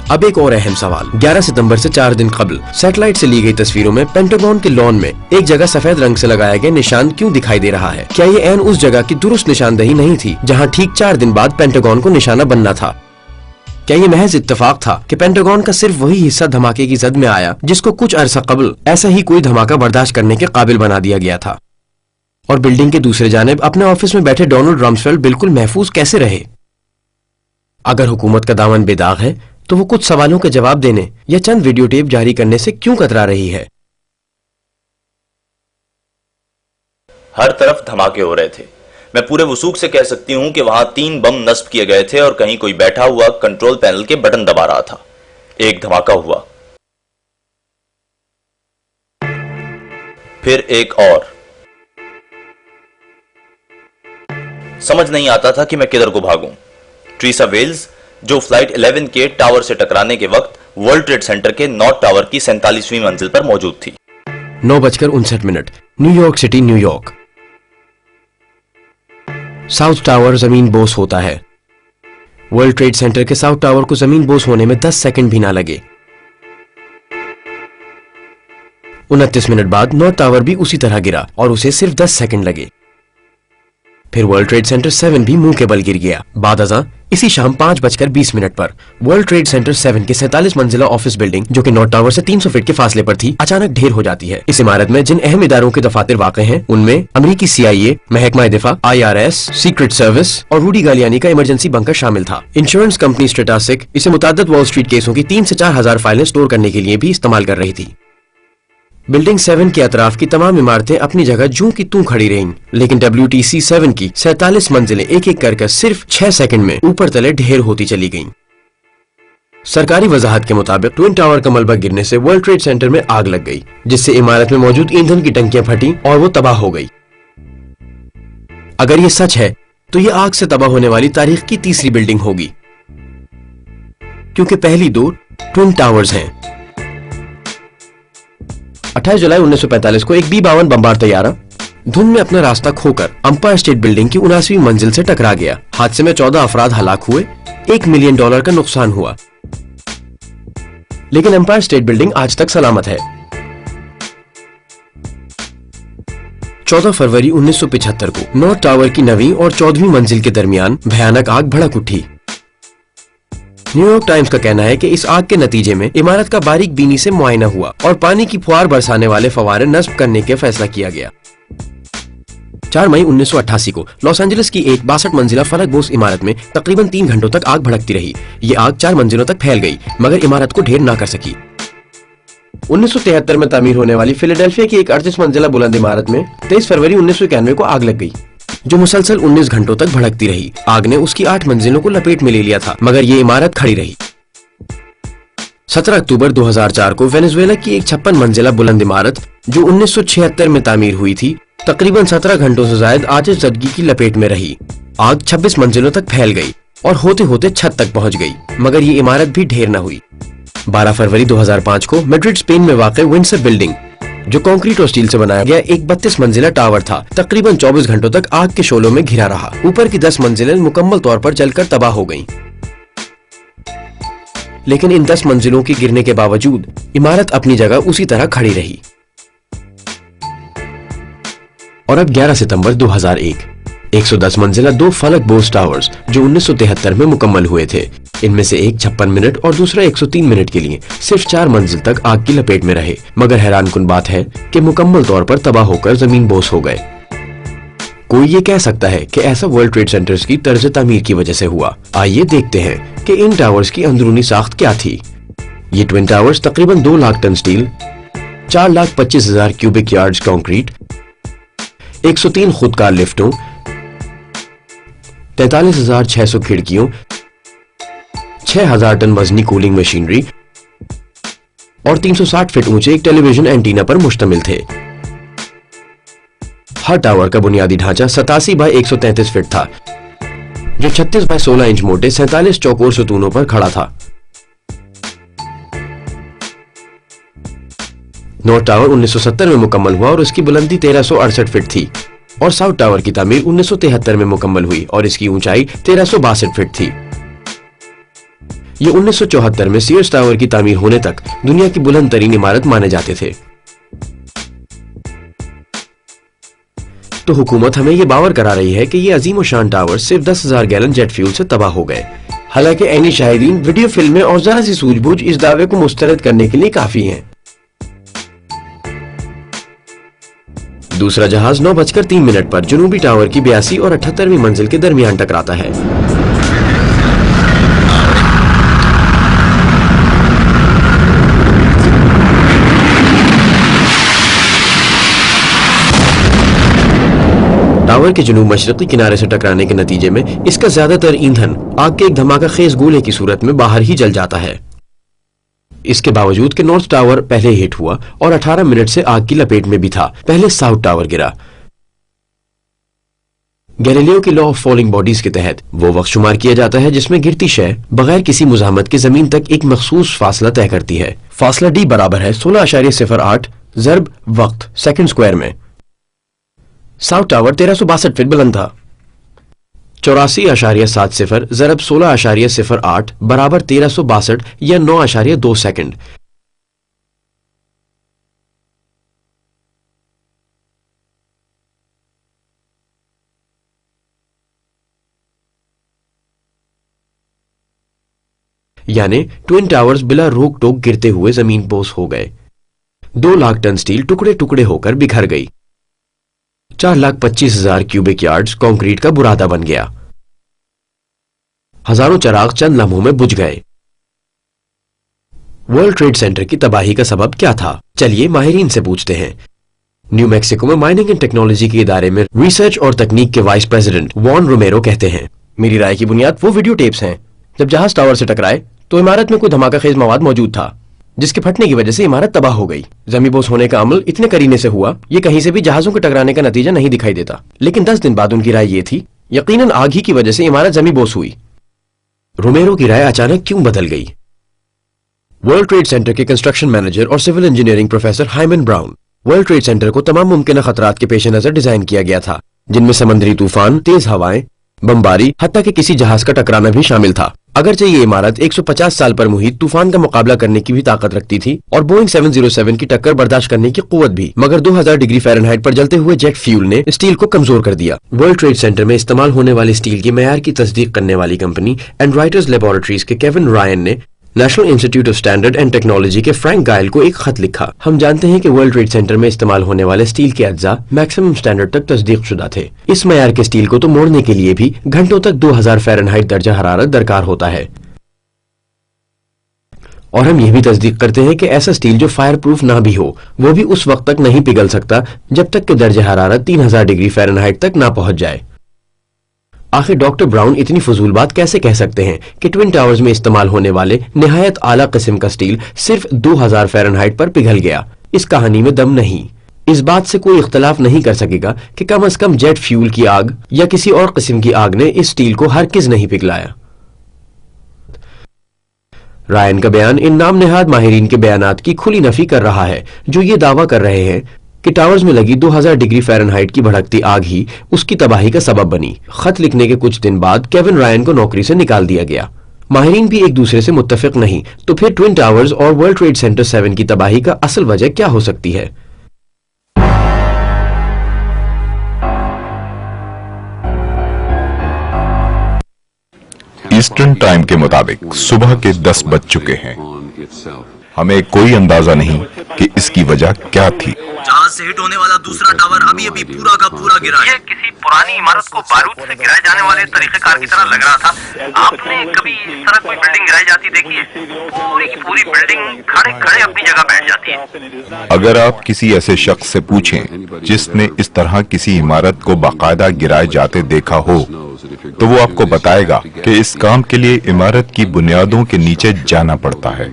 اب ایک اور اہم سوال. 11 ستمبر سے 4 دن قبل سیٹلائٹ سے لی گئی تصویروں میں پینٹاگون کے لان میں ایک جگہ سفید رنگ سے لگایا گیا نشان کیوں دکھائی دے رہا ہے؟ کیا یہ عین اس جگہ کی درست نشاندہی نہیں تھی جہاں ٹھیک 4 دن بعد پینٹاگون کو نشانہ بننا تھا؟ کیا یہ محض اتفاق تھا کہ پینٹاگون کا صرف وہی حصہ دھماکے کی زد میں آیا جس کو کچھ عرصہ قبل ایسا ہی کوئی دھماکہ برداشت کرنے کے قابل بنا دیا گیا تھا؟ اور بلڈنگ کے دوسرے جانب اپنے آفس میں بیٹھے ڈونلڈ رمسفیلڈ بالکل محفوظ کیسے رہے؟ اگر حکومت کا دامن بے داغ ہے تو وہ کچھ سوالوں کے جواب دینے یا چند ویڈیو ٹیپ جاری کرنے سے کیوں کترا رہی ہے؟
ہر طرف دھماکے ہو رہے تھے. میں پورے وثوق سے کہہ سکتی ہوں کہ وہاں 3 بم نصب کیے گئے تھے اور کہیں کوئی بیٹھا ہوا کنٹرول پینل کے بٹن دبا رہا تھا. ایک دھماکہ ہوا، پھر ایک اور. سمجھ نہیں آتا تھا کہ میں کدھر کو بھاگوں. ٹریسا ویلز جو فلائٹ 11 کے ٹاور سے ٹکرانے کے وقت ورلڈ ٹریڈ سینٹر کے نارتھ ٹاور کی 47ویں منزل پر موجود تھی.
9:59 new York city, new York. South tower زمین بوس ہوتا ہے. ورلڈ ٹریڈ سینٹر کے ساؤتھ ٹاور کو زمین بوس ہونے میں 10 سیکنڈ بھی نہ لگے. 29 منٹ بعد نارتھ ٹاور بھی اسی طرح گرا اور اسے صرف 10 سیکنڈ لگے. پھر ورلڈ ٹریڈ سینٹر 7 بھی منہ کے بل گر گیا. بعد ازاں اسی شام 5:20 پر ورلڈ ٹریڈ سینٹر 7 کے 47 منزلہ آفس بلڈنگ جو کہ نارتھ ٹاور سے 300 فٹ کے فاصلے پر تھی اچانک ڈھیر ہو جاتی ہے. اس عمارت میں جن اہم اداروں کے دفاتر واقع ہیں ان میں امریکی CIA، محکمہ دفاع، IRS، سیکرٹ سروس اور روڈی گالیانی کا ایمرجنسی بنکر شامل تھا. انشورنس کمپنی اسٹریٹاسک اسے متعدد وال اسٹریٹ کیسوں کی 3 سے 4 ہزار فائلیں سٹور کرنے کے لیے بھی استعمال کر رہی تھی. بلڈنگ 7 کے اطراف کی تمام عمارتیں اپنی جگہ جوں کی توں کھڑی رہیں، لیکن WTC 7 کی 47 منزلیں ایک ایک کر صرف 6 سیکنڈ میں اوپر تلے ڈھیر ہوتی چلی گئیں. سرکاری وضاحت کے مطابق ٹوئن ٹاور کا ملبہ گرنے سے ورلڈ ٹریڈ سینٹر میں آگ لگ گئی جس سے عمارت میں موجود ایندھن کی ٹنکیاں پھٹیں اور وہ تباہ ہو گئی. اگر یہ سچ ہے تو یہ آگ سے تباہ ہونے والی تاریخ کی تیسری بلڈنگ ہوگی کیونکہ پہلی 2 ٹوئن ٹاورز ہیں. 28 جولائی 1945 کو ایک B-52 بمبار طیارہ دھند میں اپنا راستہ کھو کر امپائر اسٹیٹ بلڈنگ کی 79ویں منزل سے ٹکرا گیا. حادثے میں 14 افراد ہلاک ہوئے، $1 ملین کا نقصان ہوا، لیکن امپائر اسٹیٹ بلڈنگ آج تک سلامت ہے. 14 فروری 1975 کو نارتھ ٹاور کی 9ویں اور 14ویں منزل کے درمیان بھیانک آگ بھڑک اٹھی. نیو یارک ٹائمز کا کہنا ہے کہ اس آگ کے نتیجے میں عمارت کا باریک بینی سے معائنہ ہوا اور پانی کی پھوار برسانے والے فوارے نصب کرنے کے فیصلہ کیا گیا. 4 मई 1988 को लॉस एंजलिस की एक 62 मंजिला फलक बोस इमारत में तकरीबन 3 घंटों तक आग भड़कती रही। ये आग 4 मंजिलों तक फैल गई मगर इमारत को ढेर ना कर सकी। 1973 में तामीर होने वाली फिलाडेल्फिया की एक 38 मंजिला बुलंद इमारत में 23 फरवरी 1991 को आग लग गई, जो मुसलसल 19 घंटों तक भड़कती रही। आग ने उसकी 8 मंजिलों को लपेट में ले लिया था मगर ये इमारत खड़ी रही। 17 अक्टूबर 2004 को वेनेजुएला की एक 56 मंजिला बुलंद इमारत जो 1976 में तामीर हुई थी, तकरीबन 17 घंटों से ज्यादा आतिश ज़दगी की लपेट में रही। आग 26 मंजिलों तक फैल गई और होते होते छत तक पहुंच गई मगर ये इमारत भी ढेर न हुई। 12 फरवरी 2005 को मैड्रिड स्पेन में वाक़ विंडसर बिल्डिंग, जो कंक्रीट और स्टील से बनाया गया एक 32 मंजिला टावर था, तकरीबन 24 घंटों तक आग के शोलों में घिरा रहा। ऊपर की 10 मंजिलें मुकम्मल तौर पर जलकर तबाह हो गईं। लेकिन इन 10 मंजिलों के गिरने के बावजूद इमारत अपनी जगह उसी तरह खड़ी रही। और अब 11 सितंबर 2001, 110 मंजिला 2 फलक बोस टावर्स जो 1973 में मुकम्मल हुए थे, इनमें से एक 56 मिनट और दूसरा 103 मिनट के लिए सिर्फ 4 मंजिल तक आग की लपेट में रहे। मगर हैरानकुन बात है कि मुकम्मल तौर पर तबाह होकर जमीन बोस हो गए। कोई ये कह सकता है कि ऐसा वर्ल्ड ट्रेड सेंटर्स की तर्ज तामीर की वजह से हुआ। आइए देखते हैं कि इन टावर्स की अंदरूनी साख्त क्या थी। ये ट्विन टावर्स तकरीबन 2 lakh ton steel, 4,25,000 cubic yards concrete, 103 खुदकार लिफ्टों, 43,600 खिड़कियों, 6,000 टन वजनी कूलिंग मशीनरी और 360 फीट ऊंचे एक टेलीविजन एंटीना पर मुश्तमिल थे। हर टावर का बुनियादी ढांचा 87 बाय 133 फीट था, जो 36 बाय 16 इंच मोटे 47 चौकोर सतूनों पर खड़ा था। नॉर्थ टावर 1970 में मुकम्मल हुआ और उसकी बुलंदी 1368 फीट थी और साउथ टावर की तामीर 1973 में मुकम्मल हुई और इसकी ऊंचाई 1362 फीट थी। ये 1974 में सीयर्स टावर की तामीर होने तक दुनिया की बुलंद तरीन इमारत माने जाते थे। तो हुकूमत हमें ये बावर करा रही है कि ये अजीम और शान टावर सिर्फ 10,000 गैलन जेट फ्यूल से तबाह हो गए। हालांकि ऐनी शाहिदीन, वीडियो फिल्में और जरा सी सूझबूझ इस दावे को मुस्तरद करने के लिए काफी हैं। दूसरा जहाज 9:03 पर जनूबी टावर की 82 और 78वीं मंजिल के दरमियान टकराता है। टावर के जनूब मशरकी किनारे से टकराने के नतीजे में इसका ज्यादातर ईंधन आग के एक धमाका खेज गोले की सूरत में बाहर ही जल जाता है। इसके बावजूद कि नॉर्थ टावर पहले हिट हुआ और 18 मिनट से आग की लपेट में भी था, पहले साउथ टावर गिरा। गैलीलियो की लॉ ऑफ फॉलिंग बॉडीज के तहत वो वक्त शुमार किया जाता है जिसमें गिरती शय बगैर किसी मुजाहमत के जमीन तक एक मखसूस फासला तय करती है। फासला डी बराबर है 16.08 ज़र्ब वक्त सेकंड स्क्वायर में। साउथ टावर 1362 फीट बुलंद था। 84.70 ज़रब 16.08 बराबर 1362 या 9.2 सेकंड। यानी ट्विन टावर्स बिला रोक टोक गिरते हुए जमीन बोस हो गए। 2 लाख टन स्टील टुकड़े टुकड़े होकर बिखर गई। 4,25,000 क्यूबिक यार्ड्स कंक्रीट का बुरादा बन गया। हजारों चराग चंद लम्हों में बुझ गए। वर्ल्ड ट्रेड सेंटर की तबाही का सबब क्या था? चलिए माहिरीन से पूछते हैं। न्यू मैक्सिको में माइनिंग एंड टेक्नोलॉजी के इदारे में रिसर्च और तकनीक के वाइस प्रेसिडेंट वॉन रोमेरो कहते हैं, मेरी राय की बुनियाद वो वीडियो टेप्स हैं जब जहाज टावर से टकराए तो इमारत में कोई धमाका खेज मवाद मौजूद था जिसके फटने की वजह से इमारत तबाह हो गई। जमीबोस होने का अमल इतने करीने से हुआ ये कहीं से भी जहाजों के टकराने का नतीजा नहीं दिखाई देता। लेकिन 10 दिन बाद उनकी राय ये थी, यकीनन आग ही की वजह से इमारत जमीबोस हुई। रोमेरो की राय अचानक क्यों बदल गई? वर्ल्ड ट्रेड सेंटर के कंस्ट्रक्शन मैनेजर और civil engineering professor Hyman Brown, World Trade Center को तमाम मुमकिन खतरात के पेश नजर डिजाइन किया गया था, जिनमें समंदरी तूफान, तेज हवाएं, बमबारी, हत्ता कि किसी जहाज का टकराना भी शामिल था। अगरचे ये इमारत 150 साल पर मुहित तूफान का मुकाबला करने की भी ताकत रखती थी और बोइंग 707 की टक्कर बर्दाश्त करने की कुव्वत भी, मगर 2000 डिग्री फ़ारेनहाइट पर जलते हुए जेट फ्यूल ने स्टील को कमजोर कर दिया। वर्ल्ड ट्रेड सेंटर में इस्तेमाल होने वाली स्टील की मेयार की तस्दीक करने वाली कंपनी एंड राइटर्स लेबोरेटरीज के केविन रायन ने national institute of standard and technology के फ्रैंक गायल को एक खत लिखा। हम जानते हैं कि वर्ल्ड ट्रेड सेंटर में इस्तेमाल होने वाले स्टील के अज्जा मैक्सिमम स्टैंडर्ड तक तस्दीक शुदा थे। इस मयार के स्टील को तो मोड़ने के लिए भी घंटों तक 2000 फ़ारेनहाइट दर्जा हरारत दरकार होता है। और हम ये भी तस्दीक करते हैं कि ऐसा स्टील जो फायर प्रूफ ना भी हो वो भी उस वक्त तक नहीं पिघल सकता जब तक कि दर्जा हरारत 3000 डिग्री फ़ारेनहाइट तक ना पहुंच जाए। आखिर डॉक्टर ब्राउन इतनी फजूल बात कैसे कह सकते हैं कि ट्विन टावर्स में इस्तेमाल होने वाले निहायत आला किस्म का स्टील सिर्फ 2000 फ़ारेनहाइट पर पिघल गया? इस कहानी में दम नहीं। इस बात से कोई इख्तलाफ नहीं कर सकेगा कि कम अज कम जेट फ्यूल की आग या किसी और किस्म की आग ने इस स्टील को हरगिज नहीं पिघलाया। रायन का बयान इन नाम नेहाद माहिरीन के बयानात की खुली नफी कर रहा है जो ये दावा कर रहे हैं कि टावर्स में लगी 2000 डिग्री फ़ारेनहाइट की भड़कती आग ही उसकी तबाही का सबब बनी। खत लिखने के कुछ दिन बाद केविन रायन को नौकरी से निकाल दिया गया। माहिरीन भी एक दूसरे से मुत्तफिक नहीं, तो फिर ट्विन टावर्स और वर्ल्ड ट्रेड सेंटर 7 की तबाही का असल वजह क्या हो सकती है?
ईस्टर्न टाइम के मुताबिक सुबह के 10 बज चुके हैं। हमें कोई अंदाजा नहीं कि इसकी वजह क्या थी।
जहाज से हिट होने वाला दूसरा टावर अभी अभी पूरा का पूरा गिरा है। किसी पुरानी इमारत को बारूद से गिराए जाने वाले तरीकेकार की तरह लग रहा था। आपने कभी इस तरह कोई बिल्डिंग गिराई जाती देखी है? पूरी की पूरी बिल्डिंग खड़े खड़े अपनी जगह बैठ जाती है।
अगर आप किसी ऐसे शख्स से पूछें जिसने इस तरह किसी इमारत को बाकायदा गिराए जाते देखा हो तो वो आपको बताएगा कि इस काम के लिए इमारत की बुनियादों के नीचे जाना पड़ता है।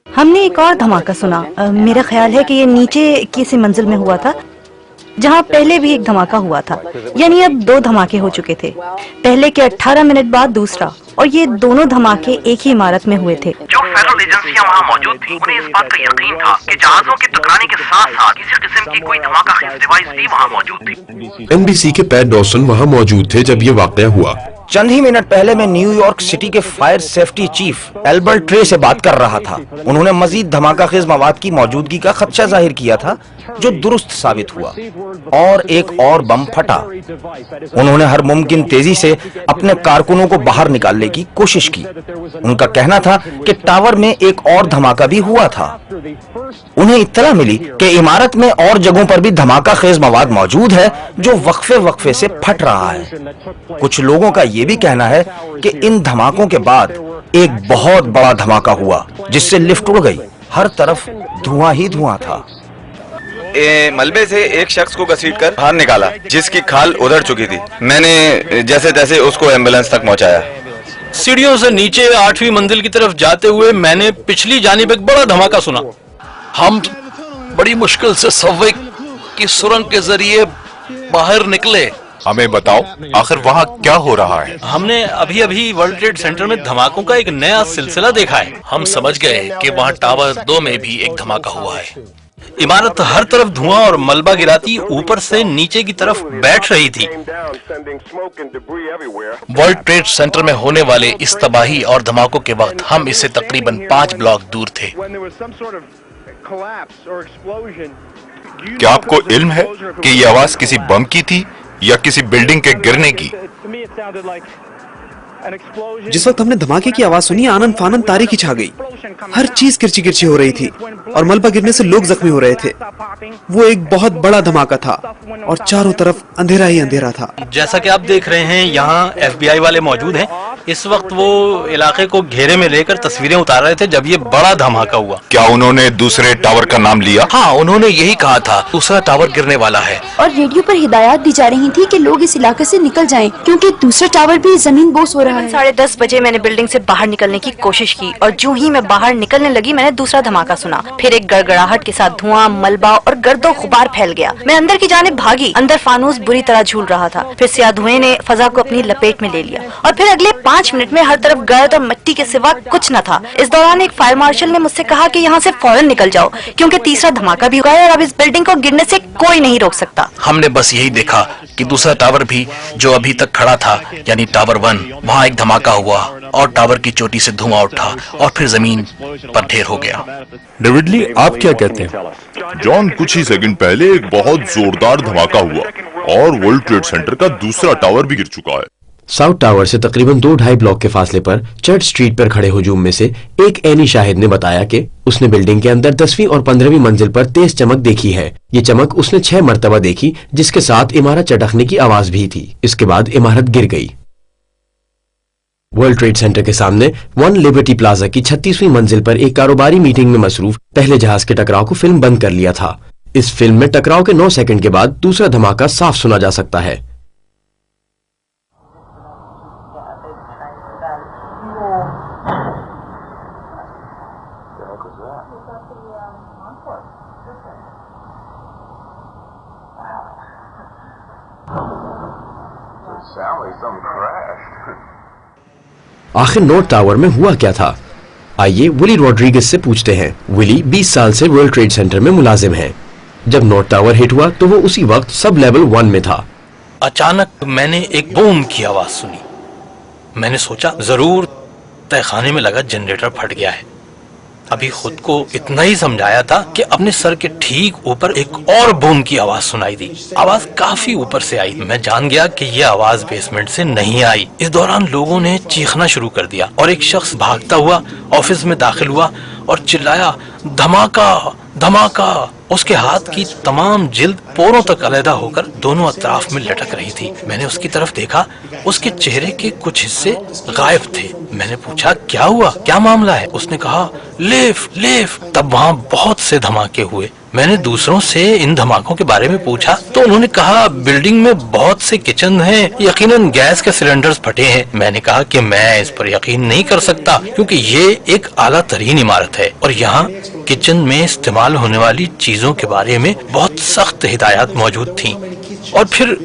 हमने एक और धमाका सुना। मेरा ख्याल है कि ये नीचे किसी मंजिल में हुआ था जहाँ पहले भी एक धमाका हुआ था, यानी अब 2 धमाके हो चुके थे। पहले के 18 मिनट बाद दूसरा, और ये दोनों धमाके एक ही इमारत में हुए थे।
जो फेडरल एजेंसियां वहाँ मौजूद थी उन्हें इस बात का यकीन था कि जहाजों के टकराने के साथ साथ किसी किस्म की कोई धमाका खेज डिवाइस भी वहाँ मौजूद थी।
NBC के पैट डॉसन वहाँ मौजूद थे जब ये वाकया हुआ।
चंद ही मिनट पहले मैं न्यूयॉर्क सिटी के fire safety chief Albert tray से बात कर रहा था। उन्होंने मजीद धमाका खेज मवाद की मौजूदगी का खदशा जाहिर किया था जो दुरुस्त साबित हुआ, और एक और बम फटा। उन्होंने हर मुमकिन तेजी से अपने कारकुनों को बाहर निकालने की कोशिश की। उनका कहना था कि टावर में एक और धमाका भी हुआ था। उन्हें इत्तला मिली कि इमारत में और जगहों पर भी धमाका खेज मवाद मौजूद है जो वक्फे वक्फे से फट रहा है। कुछ लोगों का ये भी कहना है कि इन धमाकों के बाद एक बहुत बड़ा धमाका हुआ जिससे लिफ्ट उड़ गई। हर तरफ धुआं ही धुआं था।
मलबे से एक शख्स को घसीटकर बाहर निकाला जिसकी खाल उधड़ चुकी थी। मैंने जैसे तैसे उसको एम्बुलेंस तक पहुंचाया।
सीढ़ियों से नीचे 8वीं मंजिल की तरफ जाते हुए मैंने पिछली जानिब एक बड़ा धमाका सुना। हम बड़ी मुश्किल से सबवे की सुरंग के जरिए बाहर निकले।
हमें बताओ आखिर वहाँ क्या हो रहा है?
हमने अभी अभी वर्ल्ड ट्रेड सेंटर में धमाकों का एक नया सिलसिला देखा है। हम समझ गए कि वहाँ टावर 2 में भी एक धमाका हुआ है। इमारत हर तरफ धुआं और मलबा गिराती ऊपर से नीचे की तरफ बैठ रही थी। वर्ल्ड ट्रेड सेंटर में होने वाले इस तबाही और धमाकों के वक्त हम इससे तकरीबन 5 ब्लॉक दूर थे।
क्या आपको इल्म है कि ये आवाज किसी बम की थी या किसी बिल्डिंग के गिरने की?
जिस वक्त हमने धमाके की आवाज सुनी आनन फानन तारीखी छा गई। हर चीज किरची किरची हो रही थी और मलबा गिरने से लोग जख्मी हो रहे थे। वो एक बहुत बड़ा धमाका था और चारों तरफ अंधेरा ही अंधेरा था।
जैसा कि आप देख रहे हैं यहाँ FBI वाले मौजूद हैं। इस वक्त वो इलाके को घेरे में लेकर तस्वीरें उतार रहे थे जब ये बड़ा धमाका हुआ।
क्या उन्होंने दूसरे टावर का नाम लिया?
हाँ, उन्होंने यही कहा था दूसरा टावर गिरने वाला है।
और रेडियो पर हिदायत दी जा रही थी कि लोग इस इलाके से निकल जाएं क्योंकि दूसरा टावर भी जमीन बोस हो रहा है।
10:30 बजे मैंने बिल्डिंग से बाहर निकलने की कोशिश की और जो ही मैं बाहर निकलने लगी मैंने दूसरा धमाका सुना। फिर एक गड़गड़ाहट के साथ धुआं, मलबा और गर्दो गुबार फैल गया। मैं अंदर की जानिब भागी। अंदर फानूस बुरी तरह झूल रहा था। फिर स्याह धुएं ने फजा को अपनी लपेट में ले लिया और फिर अगले 5 मिनट में हर तरफ गर्द और मिट्टी के सिवा कुछ न था। इस दौरान एक फायर मार्शल ने मुझसे कहा कि यहाँ से फौरन निकल जाओ क्योंकि तीसरा धमाका भी हुआ है और अब इस बिल्डिंग को गिरने से कोई नहीं रोक सकता।
हमने बस यही देखा कि दूसरा टावर भी जो अभी तक खड़ा था यानी टावर 1, वहाँ एक धमाका हुआ और टावर की चोटी से धुआं उठा और फिर जमीन पर ढेर हो गया।
डेविड ली, आप क्या कहते हैं?
जॉन, कुछ ही सेकंड पहले एक बहुत जोरदार धमाका हुआ और वर्ल्ड ट्रेड सेंटर का दूसरा टावर भी गिर चुका है।
साउथ टावर से तकरीबन 2-2.5 ब्लॉक के फासले पर चर्च स्ट्रीट पर खड़े हुजूम में से एक एनी शाहिद ने बताया कि उसने बिल्डिंग के अंदर 10वीं और 15वीं मंजिल पर तेज चमक देखी है। ये चमक उसने 6 मरतबा देखी, जिसके साथ इमारत चटकने की आवाज भी थी। इसके बाद इमारत गिर गई। वर्ल्ड ट्रेड सेंटर के सामने 1 लिबर्टी प्लाजा की 36वीं मंजिल पर एक कारोबारी मीटिंग में मसरूफ पहले जहाज के टकराव को फिल्म बंद कर लिया था। इस फिल्म में टकराव के 9 सेकंड के बाद दूसरा धमाका साफ सुना जा सकता है। आखिर नॉर्थ टावर में हुआ क्या था? आइए विली रॉड्रिगेज से पूछते हैं। विली 20 साल से वर्ल्ड ट्रेड सेंटर में मुलाजिम है। जब नॉर्थ टावर हिट हुआ तो वो उसी वक्त सब लेवल 1 में था।
अचानक मैंने एक बूम की आवाज सुनी। मैंने सोचा जरूर तहखाने में लगा जनरेटर फट गया है। अभी खुद को इतना ही समझाया था कि अपने सर के ठीक ऊपर एक और बूम की आवाज सुनाई दी। आवाज काफी ऊपर से आई। मैं जान गया कि यह आवाज बेसमेंट से नहीं आई। इस दौरान लोगों ने चीखना शुरू कर दिया और एक शख्स भागता हुआ ऑफिस में दाखिल हुआ और चिल्लाया, धमाका धमाका। उसके हाथ की तमाम जिल्द पोरों तक अलहदा होकर दोनों अतराफ में लटक रही थी। मैंने उसकी तरफ देखा, उसके चेहरे के कुछ हिस्से गायब थे। मैंने पूछा, क्या हुआ, क्या मामला है? उसने कहा, लिफ्ट लिफ्ट। तब वहाँ बहुत से धमाके हुए। मैंने दूसरों से इन धमाकों के बारे में पूछा तो उन्होंने कहा, बिल्डिंग में बहुत से किचन हैं, यकीनन गैस के सिलेंडर्स फटे हैं। मैंने कहा कि मैं इस पर यकीन नहीं कर सकता क्योंकि ये एक आला तरीन इमारत है और यहाँ किचन में इस्तेमाल होने वाली चीजों के बारे में बहुत सख्त हिदायत मौजूद थी। और फिर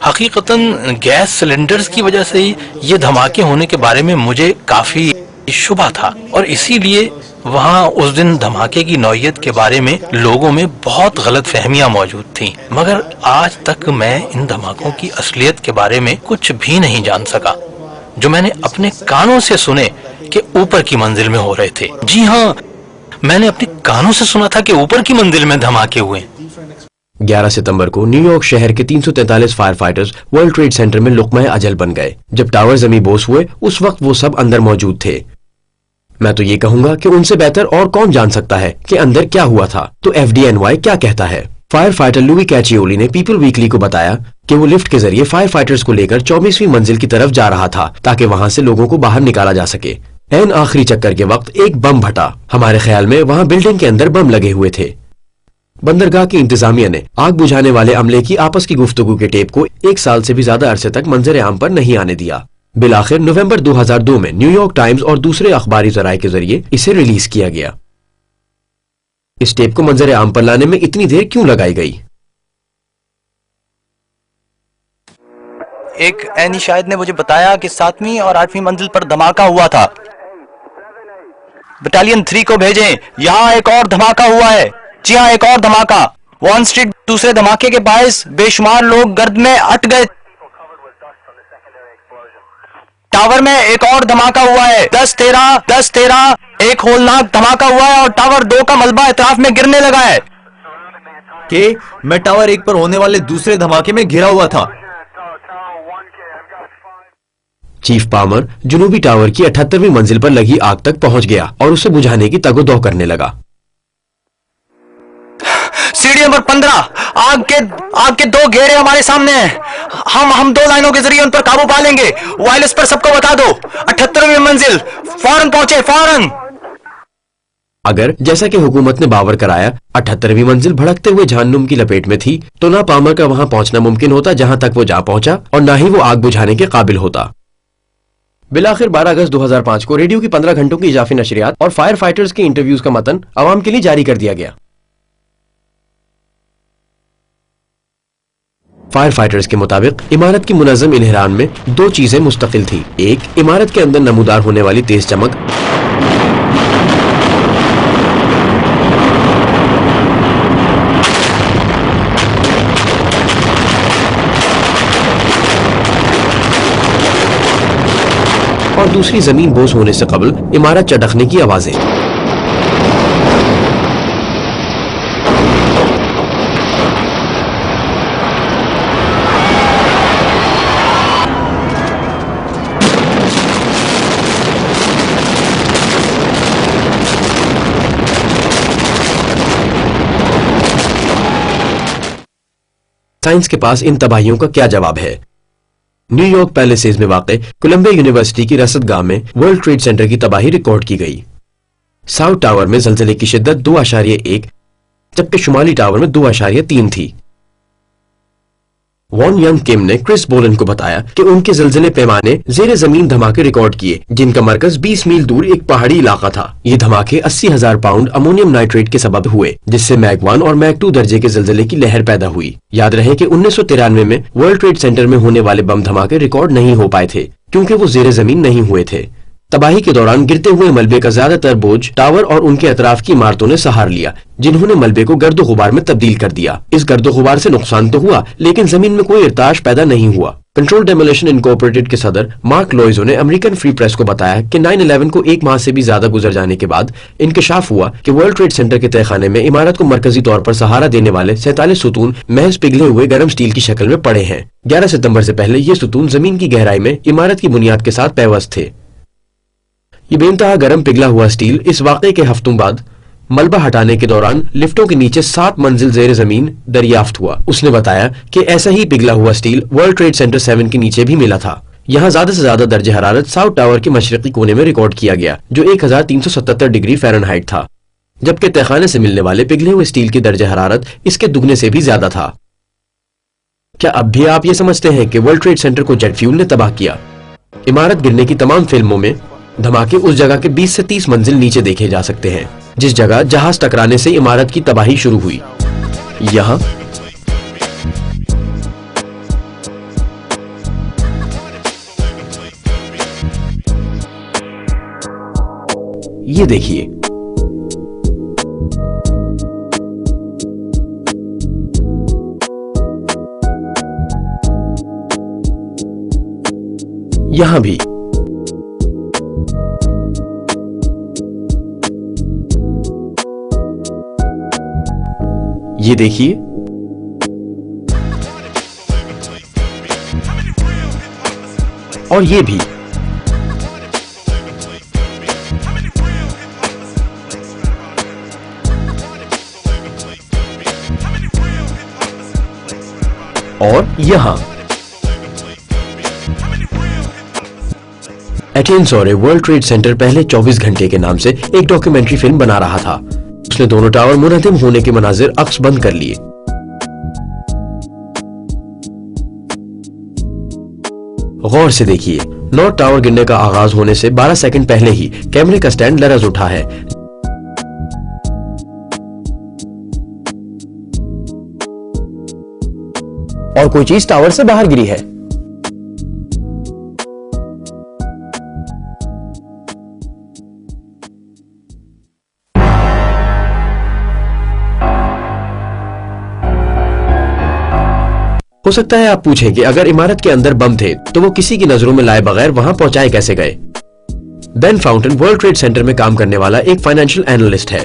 हकीकतन गैस सिलेंडर्स की वजह से ही ये धमाके होने के बारे में मुझे काफी शुबा था और इसीलिए वहाँ उस दिन धमाके की नौयत के बारे में लोगों में बहुत गलत फहमियां मौजूद थीं। मगर आज तक मैं इन धमाकों की असलियत के बारे में कुछ भी नहीं जान सका, जो मैंने अपने कानों से सुने कि ऊपर की मंजिल में हो रहे थे। जी हाँ, मैंने अपने कानों से सुना था कि ऊपर की मंजिल में धमाके हुए।
11 सितंबर को न्यूयॉर्क शहर के 343 fire fighters world Trade centre में लुक़मा अजल बन गए। जब टावर जमी बोस हुए उस वक्त वो सब अंदर मौजूद थे। मैं तो ये कहूंगा कि उनसे बेहतर और कौन जान सकता है कि अंदर क्या हुआ था। तो FDNY क्या कहता है? फायर फाइटर लुई कैचियोली ने पीपल वीकली को बताया कि वो लिफ्ट के जरिए फायर फाइटर्स को लेकर 24वीं मंजिल की तरफ जा रहा था ताकि वहां से लोगों को बाहर निकाला जा सके। एन आखिरी चक्कर के वक्त एक बम फटा। हमारे ख्याल में वहां बिल्डिंग के अंदर बम लगे हुए थे। बंदरगाह की इंतजामिया ने आग बुझाने वाले अमले की आपस की गुफ्तगू के टेप को 1 साल से भी ज्यादा अरसे तक मंजर आम पर नहीं आने दिया। बिलाखिर नवंबर 2002 में न्यूयॉर्क टाइम्स और दूसरे अखबारी जराये के जरिए इसे रिलीज किया गया। इस टेप को मंजर आम पर लाने में इतनी देर क्यों लगाई गई?
एक एनी शाहिद ने मुझे बताया कि 7वीं और 8वीं मंजिल पर धमाका हुआ था। बटालियन 3 को भेजें, यहाँ एक और धमाका हुआ है। जी हाँ, एक और धमाका। वॉन स्ट्रीट दूसरे धमाके के बायस बेशुमार लोग गर्द में अट गए। टावर में एक और धमाका हुआ है। 10-13 एक होलनाक धमाका हुआ है और टावर 2 का मलबा इतराफ में गिरने लगा है।
कि मैं टावर 1 पर होने वाले दूसरे धमाके में घिरा हुआ था।
चीफ पामर जनूबी टावर की 78वीं मंजिल पर लगी आग तक पहुंच गया और उसे बुझाने की तगोदो करने लगा।
सीढ़ी नंबर 15, आग के 2 घेरे हमारे सामने हैं। हम 2 लाइनों के जरिए उन पर काबू पा लेंगे। वायरलेस पर सबको बता दो, 78वीं मंजिल, फौरन पहुंचे, फौरन।
अगर जैसा कि हुकूमत ने बावर कराया 78वीं मंजिल भड़कते हुए जहन्नुम की लपेट में थी तो ना पामर का वहां पहुंचना मुमकिन होता जहां तक वो जा पहुंचा और ना ही वो आग बुझाने के काबिल होता। बिलाखिर 12 अगस्त 2005 को रेडियो की 15 घंटों की इजाफी नशरियात और फायर फाइटर्स के इंटरव्यूज का मतन आवाम के लिए जारी कर दिया गया। फायर फाइटर्स के मुताबिक इमारत की मुनज़्ज़म इन्हिरान में 2 चीजें मुस्तकिल थी। एक, इमारत के अंदर नमूदार होने वाली तेज चमक, और दूसरी जमीन बोझ होने से कबल इमारत चटकने की आवाजें। سائنس کے پاس ان تباہیوں کا کیا جواب ہے؟ نیو یارک پیلیسز میں واقع کولمبیا یونیورسٹی کی رصد گاہ میں ورلڈ ٹریڈ سینٹر کی تباہی ریکارڈ کی گئی۔ ساؤتھ ٹاور میں زلزلے کی شدت 2.1 جبکہ شمالی ٹاور میں 2.3 تھی۔ وان ینگ کم نے کرس بولن کو بتایا کہ ان کے زلزلے پیمانے زیر زمین دھماکے ریکارڈ کیے جن کا مرکز 20 میل دور ایک پہاڑی علاقہ تھا۔ یہ دھماکے 80,000 پاؤنڈ امونیم نائٹریٹ کے سبب ہوئے جس سے میگ 1 اور میگ 2 درجے کے زلزلے کی لہر پیدا ہوئی۔ یاد رہے کہ 1993 میں ورلڈ ٹریڈ سینٹر میں ہونے والے بم دھماکے ریکارڈ نہیں ہو پائے تھے کیونکہ وہ زیر زمین نہیں ہوئے تھے۔ تباہی کے دوران گرتے ہوئے ملبے کا زیادہ تر بوجھ ٹاور اور ان کے اطراف کی عمارتوں نے سہار لیا جنہوں نے ملبے کو گرد و غبار میں تبدیل کر دیا۔ اس گرد و غبار سے نقصان تو ہوا لیکن زمین میں کوئی ارتعاش پیدا نہیں ہوا۔ کنٹرول ڈیمولیشن انکارپوریٹڈ کے صدر مارک لوئزو نے امریکن فری پریس کو بتایا کہ 9/11 کو ایک ماہ سے بھی زیادہ گزر جانے کے بعد انکشاف ہوا کہ ورلڈ ٹریڈ سینٹر کے تہخانے میں عمارت کو مرکزی طور پر سہارا دینے والے 47 ستون محض پگھلے ہوئے گرم سٹیل کی شکل میں پڑے ہیں۔ 11 ستمبر سے پہلے یہ ستون زمین کی گہرائی میں عمارت کی بنیاد کے ساتھ پیوست تھے۔ یہ بے انتہا گرم پگھلا ہوا سٹیل اس واقعے کے ہفتوں بعد ملبہ ہٹانے کے دوران لفٹوں کے نیچے 7 منزل زیر زمین دریافت ہوا۔ اس نے بتایا کہ ایسا ہی پگھلا ہوا سٹیل ورلڈ ٹریڈ سینٹر 7 کے نیچے بھی ملا تھا۔ یہاں زیادہ سے زیادہ درجہ حرارت ساؤتھ ٹاور کے مشرقی کونے میں ریکارڈ کیا گیا جو 1377 ڈگری فahrenheit تھا جبکہ تہخانے سے ملنے والے پگھلے ہوئے سٹیل کی درجہ حرارت اس کے دگنے سے بھی زیادہ تھا۔ کیا اب بھی آپ یہ سمجھتے ہیں کہ ورلڈ ٹریڈ سینٹر کو جیٹ فیول نے تباہ کیا؟ عمارت گرنے کی تمام فلموں میں دھماکے اس جگہ کے 20 سے 30 منزل نیچے دیکھے جا سکتے ہیں جس جگہ جہاز ٹکرانے سے عمارت کی تباہی شروع ہوئی۔ یہاں یہ دیکھیے، یہاں بھی یہ دیکھیے، اور یہ بھی۔ اور یہاں ایٹین سورے ورلڈ ٹریڈ سینٹر پہلے 24 گھنٹے کے نام سے ایک ڈاکیومنٹری فلم بنا رہا تھا۔ اس نے دونوں ٹاور منہدم ہونے کے مناظر عکس بند کر لیے۔ غور سے دیکھیے، نارتھ ٹاور گرنے کا آغاز ہونے سے 12 سیکنڈ پہلے ہی کیمرے کا سٹینڈ لرز اٹھا ہے۔
اور کوئی چیز ٹاور سے باہر گری ہے۔
ہو سکتا ہے آپ پوچھیں کہ اگر عمارت کے اندر بم تھے تو وہ کسی کی نظروں میں لائے بغیر وہاں پہنچائے کیسے گئے؟ بین فاؤنٹن ورلڈ ٹریڈ سینٹر میں کام کرنے والا ایک فائنینشیل اینالسٹ ہے۔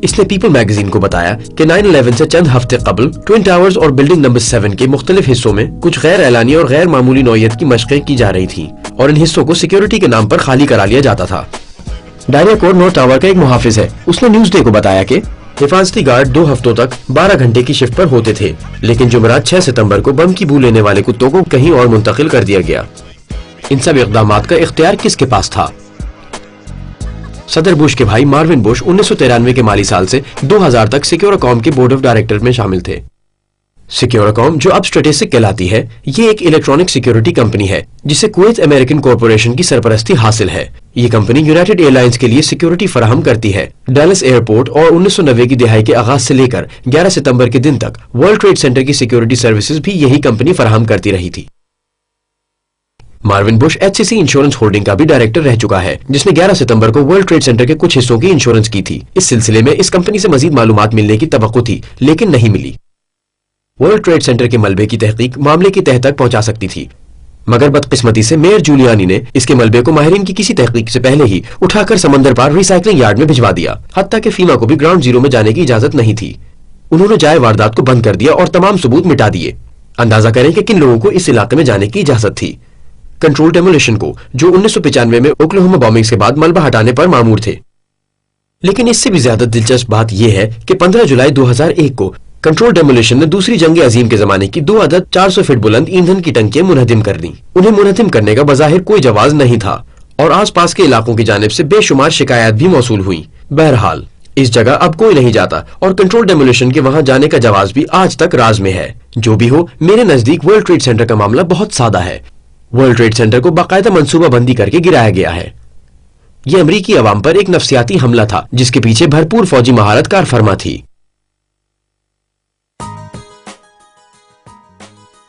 اس نے پیپل میگزین کو بتایا کہ 9/11 سے چند ہفتے قبل ٹوین ٹاورز اور بلڈنگ نمبر 7 کے مختلف حصوں میں کچھ غیر اعلانی اور غیر معمولی نوعیت کی مشقیں کی جا رہی تھیں اور ان حصوں کو سیکیورٹی کے نام پر خالی کرا لیا جاتا تھا۔ ڈائریا کور نارتھ ٹاور کا ایک محافظ ہے۔ اس نے نیوز ڈے کو بتایا کہ حفاظتی گارڈ 2 ہفتوں تک 12 گھنٹے کی شفٹ پر ہوتے تھے لیکن جمعرات 6 ستمبر کو بم کی بو لینے والے کتوں کو کہیں اور منتقل کر دیا گیا۔ ان سب اقدامات کا اختیار کس کے پاس تھا؟ صدر بش کے بھائی ماروین بش 1993 کے مالی سال سے 2000 تک سیکیورکام کے بورڈ آف ڈائریکٹر میں شامل تھے۔ سیکیورکام جو اب اسٹریٹجک کہلاتی ہے، یہ ایک الیکٹرانک سیکیورٹی کمپنی ہے جسے کویت امریکن کارپوریشن کی سرپرستی حاصل ہے۔ یہ کمپنی یونائیٹڈ ایئر لائنز کے لیے سیکیورٹی فراہم کرتی ہے۔ ڈیلس ایئرپورٹ اور 1990 کی دہائی کے آغاز سے لے کر 11 ستمبر کے دن تک ورلڈ ٹریڈ سینٹر کی سیکیورٹی سروسز بھی یہی کمپنی فراہم کرتی رہی تھی۔ ماروین بش HCC انشورنس ہولڈنگ کا بھی ڈائریکٹر رہ چکا ہے جس نے 11 ستمبر کو ورلڈ ٹریڈ سینٹر کے کچھ حصوں کی انشورنس کی تھی۔ اس سلسلے میں اس کمپنی سے مزید معلومات ملنے کی توقع تھی لیکن نہیں ملی۔ ورلڈ ٹریڈ سینٹر کے ملبے کی تحقیق معاملے کی تہ تک پہنچا سکتی تھی مگر بدقسمتی سے میئر جولیانی نے اس کے ملبے کو ماہرین کی کسی تحقیق سے پہلے ہی اٹھا کر سمندر پار ریسائکلنگ یارڈ میں بھجوا دیا، حتیٰ کہ فیما کو بھی گراؤنڈ زیرو میں جانے کی اجازت نہیں تھی۔ انہوں نے جائے واردات کو بند کر دیا اور تمام ثبوت مٹا دیے۔ اندازہ کریں کہ کن لوگوں کو اس علاقے میں جانے کی اجازت تھی۔ کنٹرول ڈیمولیشن کو جو 1995 میں اوکلاہوما بامبنگز کے بعد ملبہ ہٹانے پر مامور تھے۔ لیکن اس سے بھی زیادہ دلچسپ بات یہ ہے کہ 15 جولائی 2001 کو कंट्रोल डेमोलिशन ने दूसरी जंग अजीम के जमाने की 2 अदद 400 फीट बुलंद ईंधन की टंकियां मुनहदिम कर दी। उन्हें मुनहदिम करने का बज़ाहिर कोई जवाज नहीं था और आसपास के इलाकों की जानिब से बेशुमार शिकायत भी मौसूल हुई। बहरहाल इस जगह अब कोई नहीं जाता और कंट्रोल डेमोलिशन के वहां जाने का जवाज भी आज तक राज में है। जो भी हो, मेरे नजदीक वर्ल्ड ट्रेड सेंटर का मामला बहुत सादा है। वर्ल्ड ट्रेड सेंटर को बाकायदा मंसूबा बंदी करके गिराया गया है। यह अमरीकी अवाम पर एक नफ्सियाती हमला था जिसके पीछे भरपूर फौजी महारत कारफरमा थी।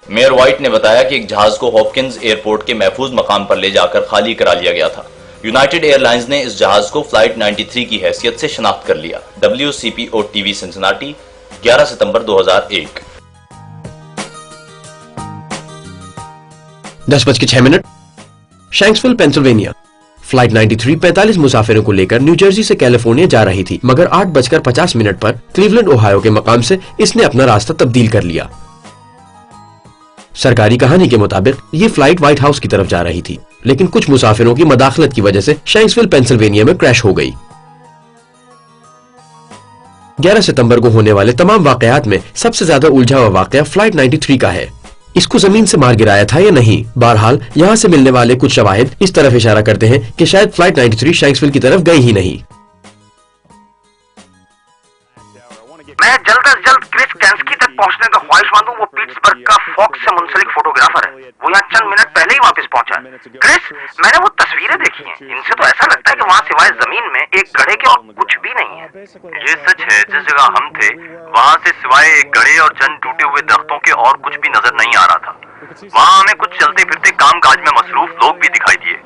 मेयर व्हाइट ने बताया कि एक जहाज को हॉपकिंस एयरपोर्ट के महफूज मकाम पर ले जाकर खाली करा लिया गया था। यूनाइटेड एयरलाइंस ने इस जहाज को फ्लाइट 93 की हैसियत से शनाख्त कर लिया। WCPO TV सिंसिनाटी 11 सितंबर 2001।
10:06 शैंक्सविल पेंसिल्वेनिया। फ्लाइट 93 45 मुसाफिरों को लेकर न्यू जर्सी से कैलिफोर्निया जा रही थी, मगर 8:50 पर क्लीवलैंड ओहायो के मकाम से इसने अपना रास्ता तब्दील कर लिया। सरकारी कहानी के मुताबिक ये फ्लाइट व्हाइट हाउस की तरफ जा रही थी, लेकिन कुछ मुसाफिरों की मदाखलत की वजह से शैंक्सविल पेंसिल्वेनिया में क्रैश हो गई। 11 सितंबर को होने वाले तमाम वाकयात में सबसे ज्यादा उलझा हुआ वाकया फ्लाइट 93 का है। इसको जमीन से मार गिराया था या नहीं? बहरहाल यहाँ से मिलने वाले कुछ शवाहिद इस तरफ इशारा करते हैं कि शायद फ्लाइट 93 शैंक्सविल की तरफ गई ही नहीं।
मैं जल्द से जल्द क्रिस कैंस्की तक पहुंचने का ख्वाहिशमंद हूं। वो पिट्सबर्ग का फॉक्स से मुंसलिक फोटोग्राफर है। वो यहाँ चंद मिनट पहले ही वापस पहुंचा है। क्रिस, मैंने वो तस्वीरें देखी हैं। इनसे तो ऐसा लगता है कि वहाँ सिवाय जमीन में एक गड्ढे के और कुछ भी नहीं है। ये सच है, जिस जगह हम थे वहाँ से सिवाय एक गड्ढे और चंद टूटे हुए दरख्तों के और कुछ भी नजर नहीं आ रहा था। वहाँ हमें कुछ चलते फिरते काम काज में मसरूफ लोग भी दिखाई दिए,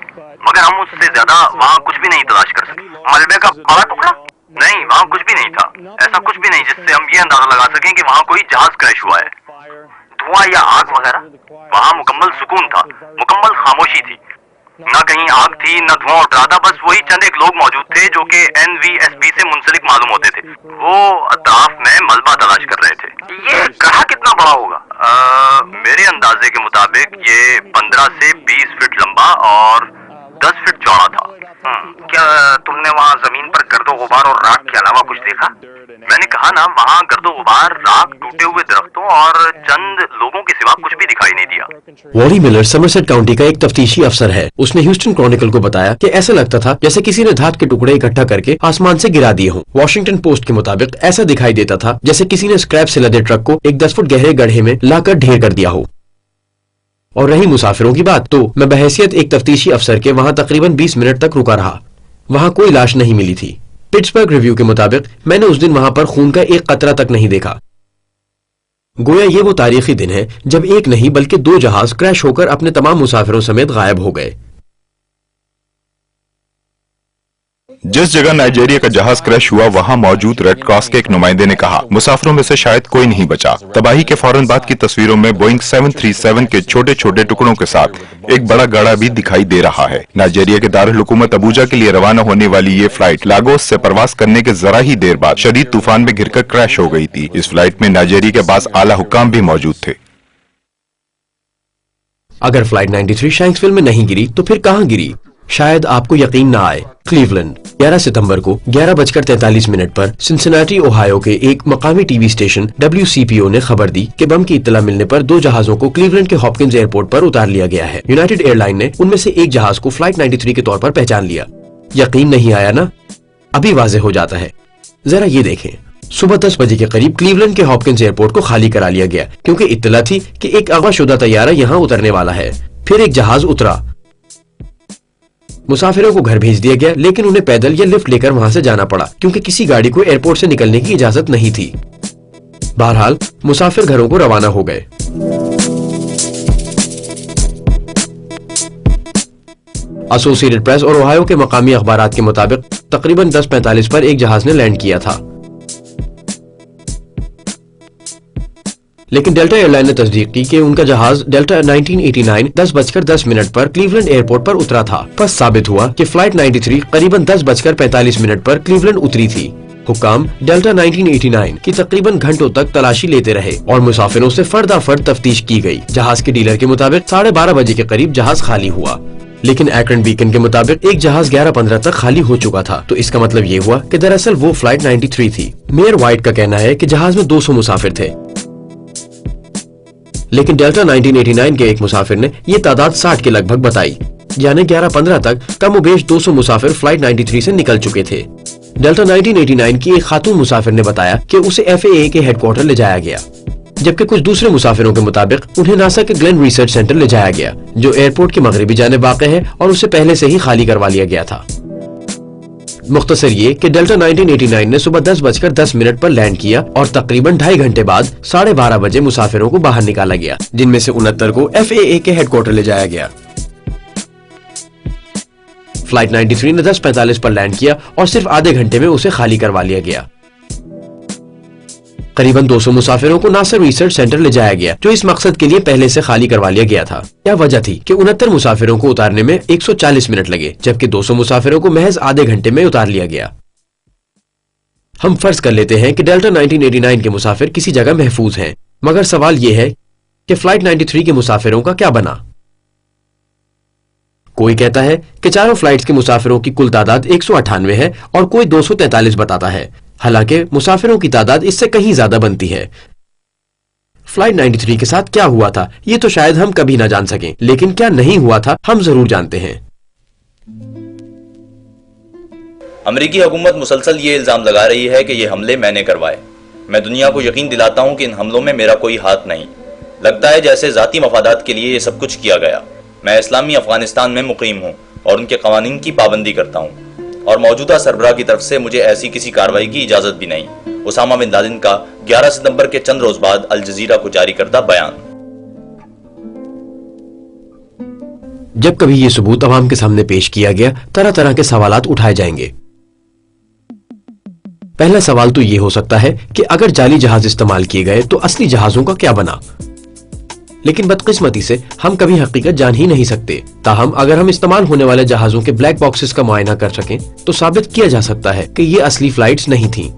मगर हम उससे ज्यादा वहाँ कुछ भी नहीं तलाश कर सके। मलबे का बड़ा टुकड़ा? नहीं, वहाँ कुछ भी नहीं था। ऐसा कुछ भी नहीं जिससे हम ये अंदाजा लगा सकें कि वहाँ कोई जहाज क्रैश हुआ है। धुआं या आग वगैरह? वहाँ मुकम्मल सुकून था, मुकम्मल खामोशी थी। न कहीं आग थी, न धुआं उठ रहा था। बस वही चंद एक लोग मौजूद थे जो कि NVSB से मुंसलिक मालूम होते थे। वो अतराफ में मलबा तलाश कर रहे थे। ये गड्ढा कितना बड़ा होगा? मेरे अंदाजे के मुताबिक ये 15 से 20 फीट लंबा और 10 फीट चौड़ा था। क्या तुमने वहाँ जमीन पर गर्दो गुबार और राख के अलावा कुछ देखा? मैंने कहा ना, वहाँ गर्दो गुबार, राख, टूटे हुए दरख्तों और चंद लोगों के सिवा कुछ भी दिखाई नहीं दिया।
वॉरी मिलर समरसेट काउंटी का एक तफ्तीशी अफसर है। उसने ह्यूस्टन क्रॉनिकल को बताया कि ऐसा लगता था जैसे किसी ने धात के टुकड़े इकट्ठा करके आसमान से गिरा दिए हों। वॉशिंगटन पोस्ट के मुताबिक ऐसा दिखाई देता था जैसे किसी ने स्क्रैप से लदे ट्रक को एक 10 फुट गहरे गड्ढे में लाकर ढेर कर दिया हो। और रही मुसाफिरों की बात, तो मैं बहैसियत एक तफ्तीशी अफसर के वहां तकरीबन 20 मिनट तक रुका रहा। वहां कोई लाश नहीं मिली थी। पिट्सबर्ग रिव्यू के मुताबिक मैंने उस दिन वहां पर खून का एक कतरा तक नहीं देखा। गोया ये वो तारीखी दिन है जब एक नहीं बल्कि 2 जहाज क्रैश होकर अपने तमाम मुसाफिरों समेत गायब हो गए।
जिस जगह नाइजीरिया का जहाज क्रैश हुआ वहां मौजूद रेड क्रॉस के एक नुमाइंदे ने कहा, मुसाफिरों में से शायद कोई नहीं बचा। तबाही के फौरन बाद की तस्वीरों में बोइंग 737 के छोटे छोटे टुकड़ों के साथ एक बड़ा गाड़ा भी दिखाई दे रहा है। नाइजीरिया के दारुल हुकूमत अबूजा के लिए रवाना होने वाली ये फ्लाइट लागोस से प्रवास करने के जरा ही देर बाद शदीद तूफान में घिरकर क्रैश हो गई थी। इस फ्लाइट में नाइजीरिया के बास आला हुक्काम भी मौजूद थे।
अगर फ्लाइट 93 शैंक्सविल में नहीं गिरी तो फिर कहां गिरी? शायद आपको यकीन ना आए। क्लीवलैंड 11 सितंबर को 11:43 पर सिंसिनाटी ओहायो के एक मकामी टीवी स्टेशन WCPO ने खबर दी कि बम की इत्तला मिलने पर 2 जहाजों को क्लीवलैंड के हॉपकिंस एयरपोर्ट पर उतार लिया गया है। यूनाइटेड एयरलाइन ने उनमें से एक जहाज को फ्लाइट 93 के तौर पर पहचान लिया। यकीन नहीं आया ना? अभी वाज़ेह हो जाता है। जरा ये देखें, सुबह 10 बजे के करीब क्लीवलैंड के हॉपकिंस एयरपोर्ट को खाली करा लिया गया क्योंकि इत्तला थी कि एक अगवा-शुदा तैयारा यहाँ उतरने वाला है। फिर एक जहाज उतरा, मुसाफिरों को घर भेज दिया गया, लेकिन उन्हें पैदल या लिफ्ट लेकर वहां से जाना पड़ा क्योंकि किसी गाड़ी को एयरपोर्ट से निकलने की इजाजत नहीं थी। बहरहाल मुसाफिर घरों को रवाना हो गए। एसोसिएटेड प्रेस और ओहायो के मकामी अखबारात के मुताबिक तकरीबन 10:45 पर एक जहाज ने लैंड किया था, लेकिन डेल्टा एयरलाइन ने तस्दीक की कि उनका जहाज डेल्टा 1989 10:10 पर क्लीवलैंड एयरपोर्ट पर उतरा था। बस साबित हुआ कि फ्लाइट 93 करीबन 10:45 पर क्लीवलैंड उतरी थी। हुक्काम डेल्टा 1989 की तकरीबन घंटों तक तलाशी लेते रहे और मुसाफिरों से फर्दाफर्द तफ्तीश की गई। जहाज के डीलर के मुताबिक 12:30 बजे के करीब जहाज खाली हुआ। لیکن ایکرن بیکن کے مطابق ایک جہاز 11:15 تک خالی ہو چکا تھا، تو اس کا مطلب یہ ہوا کہ دراصل وہ فلائٹ 93 تھی۔ میئر وائٹ کا کہنا ہے کہ جہاز میں 200 مسافر تھے، لیکن ڈیلٹا 1989 کے ایک مسافر نے یہ تعداد 60 کے لگ بھگ بتائی، یعنی 11:15 تک کم و بیش 200 مسافر فلائٹ 93 سے نکل چکے تھے۔ ڈیلٹا 1989 کی ایک خاتون مسافر نے بتایا کہ اسے FAA کے ہیڈ کوارٹر لے جایا گیا، جبکہ کچھ دوسرے مسافروں کے مطابق انہیں ناسا کے گلین ریسرچ سینٹر لے جایا گیا، جو ایئرپورٹ کی مغربی جانب واقع ہے اور اسے پہلے سے ہی خالی کروا لیا گیا تھا۔ مختصر یہ کہ ڈیلٹا 1989 نے صبح 10:10 پر لینڈ کیا اور تقریباً 2.5 گھنٹے بعد 12:30 بجے مسافروں کو باہر نکالا گیا، جن میں سے 69 کو FAA کے ہیڈ کوارٹر لے جایا گیا۔ فلائٹ 93 نے 10:45 پر لینڈ کیا اور صرف آدھے گھنٹے میں اسے خالی کروا لیا گیا۔ قریباً 200 مسافروں کو ناسا ریسرچ سینٹر لے جایا گیا، جو اس مقصد کے لیے پہلے سے خالی کروا لیا گیا تھا۔ کیا وجہ تھی کہ 69 مسافروں کو اتارنے میں 140 منٹ لگے، جبکہ 200 مسافروں کو محض آدھے گھنٹے میں اتار لیا گیا۔ ہم فرض کر لیتے ہیں کہ ڈیلٹا 1989 کے مسافر کسی جگہ محفوظ ہیں، مگر سوال یہ ہے کہ فلائٹ 93 کے مسافروں کا کیا بنا؟ کوئی کہتا ہے کہ چاروں فلائٹس کے مسافروں کی کل تعداد 198 ہے اور کوئی 243 بتاتا ہے، حالانکہ مسافروں کی تعداد اس سے کہیں زیادہ بنتی ہے۔ فلائٹ 93 کے ساتھ کیا ہوا تھا یہ تو شاید ہم کبھی نہ جان سکیں، لیکن کیا نہیں ہوا تھا ہم ضرور جانتے ہیں۔
امریکی حکومت مسلسل یہ الزام لگا رہی ہے کہ یہ حملے میں نے کروائے۔ میں دنیا کو یقین دلاتا ہوں کہ ان حملوں میں میرا کوئی ہاتھ نہیں۔ لگتا ہے جیسے ذاتی مفادات کے لیے یہ سب کچھ کیا گیا۔ میں اسلامی افغانستان میں مقیم ہوں اور ان کے قوانین کی پابندی کرتا ہوں، اور موجودہ سربراہ کی طرف سے مجھے ایسی کسی کارروائی کی اجازت بھی نہیں۔ اسامہ بن لادن کا 11 ستمبر کے چند روز بعد الجزیرہ کو جاری کردہ بیان۔
جب کبھی یہ ثبوت عوام کے سامنے پیش کیا گیا، طرح طرح کے سوالات اٹھائے جائیں گے۔ پہلا سوال تو یہ ہو سکتا ہے کہ اگر جعلی جہاز استعمال کیے گئے تو اصلی جہازوں کا کیا بنا؟ لیکن بدقسمتی سے ہم کبھی حقیقت جان ہی نہیں سکتے۔ تاہم اگر ہم استعمال ہونے والے جہازوں کے بلیک باکسز کا معائنہ کر سکیں تو ثابت کیا جا سکتا ہے کہ یہ اصلی فلائٹس نہیں تھیں۔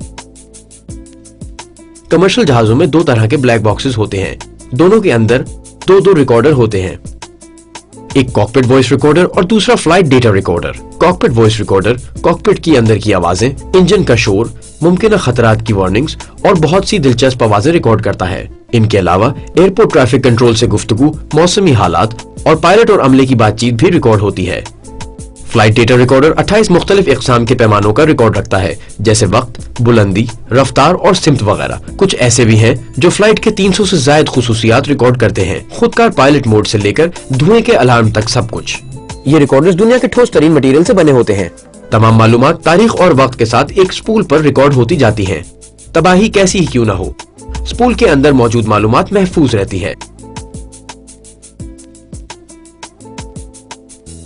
کمرشل جہازوں میں 2 طرح کے بلیک باکسز ہوتے ہیں، دونوں کے اندر 2 ریکارڈر ہوتے ہیں، ایک کاکپٹ وائس ریکارڈر اور دوسرا flight data recorder. Cockpit voice recorder cockpit کی اندر کی آوازیں، انجن کا شور، ممکنہ خطرات کی وارننگز اور بہت سی دلچسپ آوازیں ریکارڈ کرتا ہے۔ ان کے علاوہ ایئرپورٹ ٹریفک کنٹرول سے گفتگو، موسمی حالات اور پائلٹ اور عملے کی بات چیت بھی ریکارڈ ہوتی ہے۔ فلائٹ ڈیٹا ریکارڈر 28 مختلف اقسام کے پیمانوں کا ریکارڈ رکھتا ہے، جیسے وقت، بلندی، رفتار اور سمت وغیرہ۔ کچھ ایسے بھی ہیں جو فلائٹ کے 300 سے زائد خصوصیات ریکارڈ کرتے ہیں، خودکار پائلٹ موڈ سے لے کر دھوئیں کے الارم تک سب کچھ۔ یہ ریکارڈرز دنیا کے ٹھوس ترین مٹیریل سے بنے ہوتے ہیں۔ تمام معلومات تاریخ اور وقت کے ساتھ ایک سپول پر ریکارڈ ہوتی جاتی ہیں، تباہی کیسی ہی کیوں نہ ہو۔ سپول کے اندر موجود معلومات محفوظ رہتی ہے۔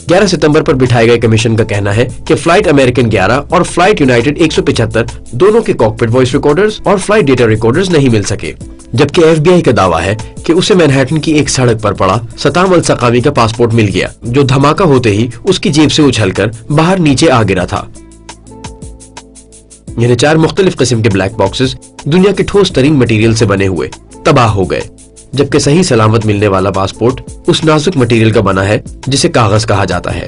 11 ستمبر پر بٹھائے گئے کمیشن کا کہنا ہے کہ فلائٹ امریکن 11 اور فلائٹ یونائٹڈ 175 دونوں کے کاکپٹ وائس ریکارڈرز اور فلائٹ ڈیٹا ریکارڈرز نہیں مل سکے، جبکہ FBI کا دعویٰ ہے کہ اسے مینہٹن کی ایک سڑک پر پڑا ستام السقامی کا پاسپورٹ مل گیا، جو دھماکہ ہوتے ہی اس کی جیب سے اچھل کر باہر نیچے آ گرا تھا۔ یعنی 4 مختلف قسم کے بلیک باکسز دنیا کے ٹھوس ترین مٹیریل سے بنے ہوئے تباہ ہو گئے، جبکہ صحیح سلامت ملنے والا پاسپورٹ اس نازک مٹیریل کا بنا ہے جسے کاغذ کہا جاتا ہے۔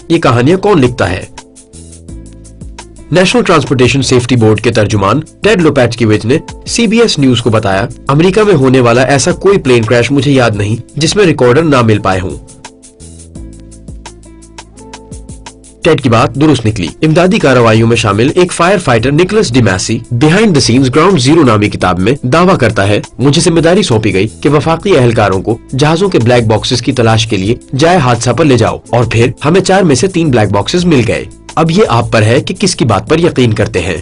یہ کہانیاں کون لکھتا ہے؟ نیشنل ٹرانسپورٹیشن سیفٹی بورڈ کے ترجمان ٹیڈ لوپیٹکیوچ نے CBS نیوز کو بتایا، امریکہ میں ہونے والا ایسا کوئی پلین کریش مجھے یاد نہیں جس میں ریکارڈر نہ مل پائے ہوں۔ ٹیڈ کی بات درست نکلی۔ امدادی کارروائیوں میں شامل ایک firefighter Nicholas DeMasi Behind the Scenes Ground Zero نامی کتاب میں دعویٰ کرتا ہے، مجھے ذمہ داری سونپی گئی کہ وفاقی اہلکاروں کو جہازوں کے بلیک باکسز کی تلاش کے لیے جائے حادثہ پر لے جاؤ، اور پھر ہمیں 4 میں سے 3 بلیک باکسز مل گئے۔ اب یہ آپ پر ہے کہ کس کی بات پر یقین کرتے ہیں۔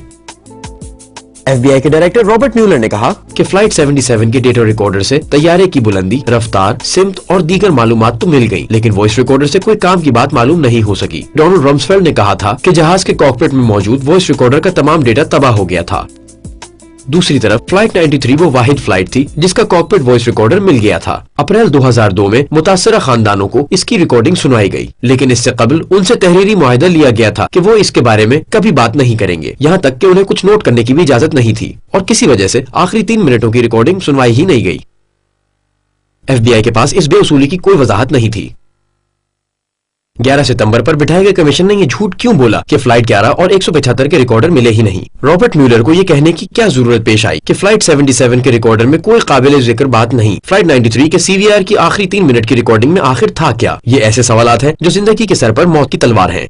FBI کے ڈائریکٹر رابرٹ میولر نے کہا کہ فلائٹ 77 کے ڈیٹا ریکارڈر سے طیارے کی بلندی، رفتار، سمت اور دیگر معلومات تو مل گئی، لیکن وائس ریکارڈر سے کوئی کام کی بات معلوم نہیں ہو سکی۔ ڈونلڈ رمسفیلڈ نے کہا تھا کہ جہاز کے کاکپٹ میں موجود وائس ریکارڈر کا تمام ڈیٹا تباہ ہو گیا تھا۔ دوسری طرف فلائٹ 93 وہ واحد فلائٹ تھی جس کا کاکپٹ وائس ریکارڈر مل گیا تھا۔ اپریل 2002 میں متاثرہ خاندانوں کو اس کی ریکارڈنگ سنائی گئی، لیکن اس سے قبل ان سے تحریری معاہدہ لیا گیا تھا کہ وہ اس کے بارے میں کبھی بات نہیں کریں گے، یہاں تک کہ انہیں کچھ نوٹ کرنے کی بھی اجازت نہیں تھی، اور کسی وجہ سے آخری 3 منٹوں کی ریکارڈنگ سنوائی ہی نہیں گئی۔ FBI کے پاس اس بے اصولی کی کوئی وضاحت نہیں تھی۔ 11 सितंबर पर बिठाए गए कमीशन ने ये झूठ क्यों बोला कि फ्लाइट 11 और 175 के रिकॉर्डर मिले ही नहीं? रॉबर्ट म्यूलर को ये कहने की क्या जरूरत पेश आई कि फ्लाइट 77 के रिकॉर्डर में कोई काबिल जिक्र बात नहीं? फ्लाइट 93 के CVR की आखिरी 3 मिनट की रिकॉर्डिंग में आखिर था क्या? ये ऐसे सवालात हैं जो जिंदगी के सर पर मौत की तलवार हैं।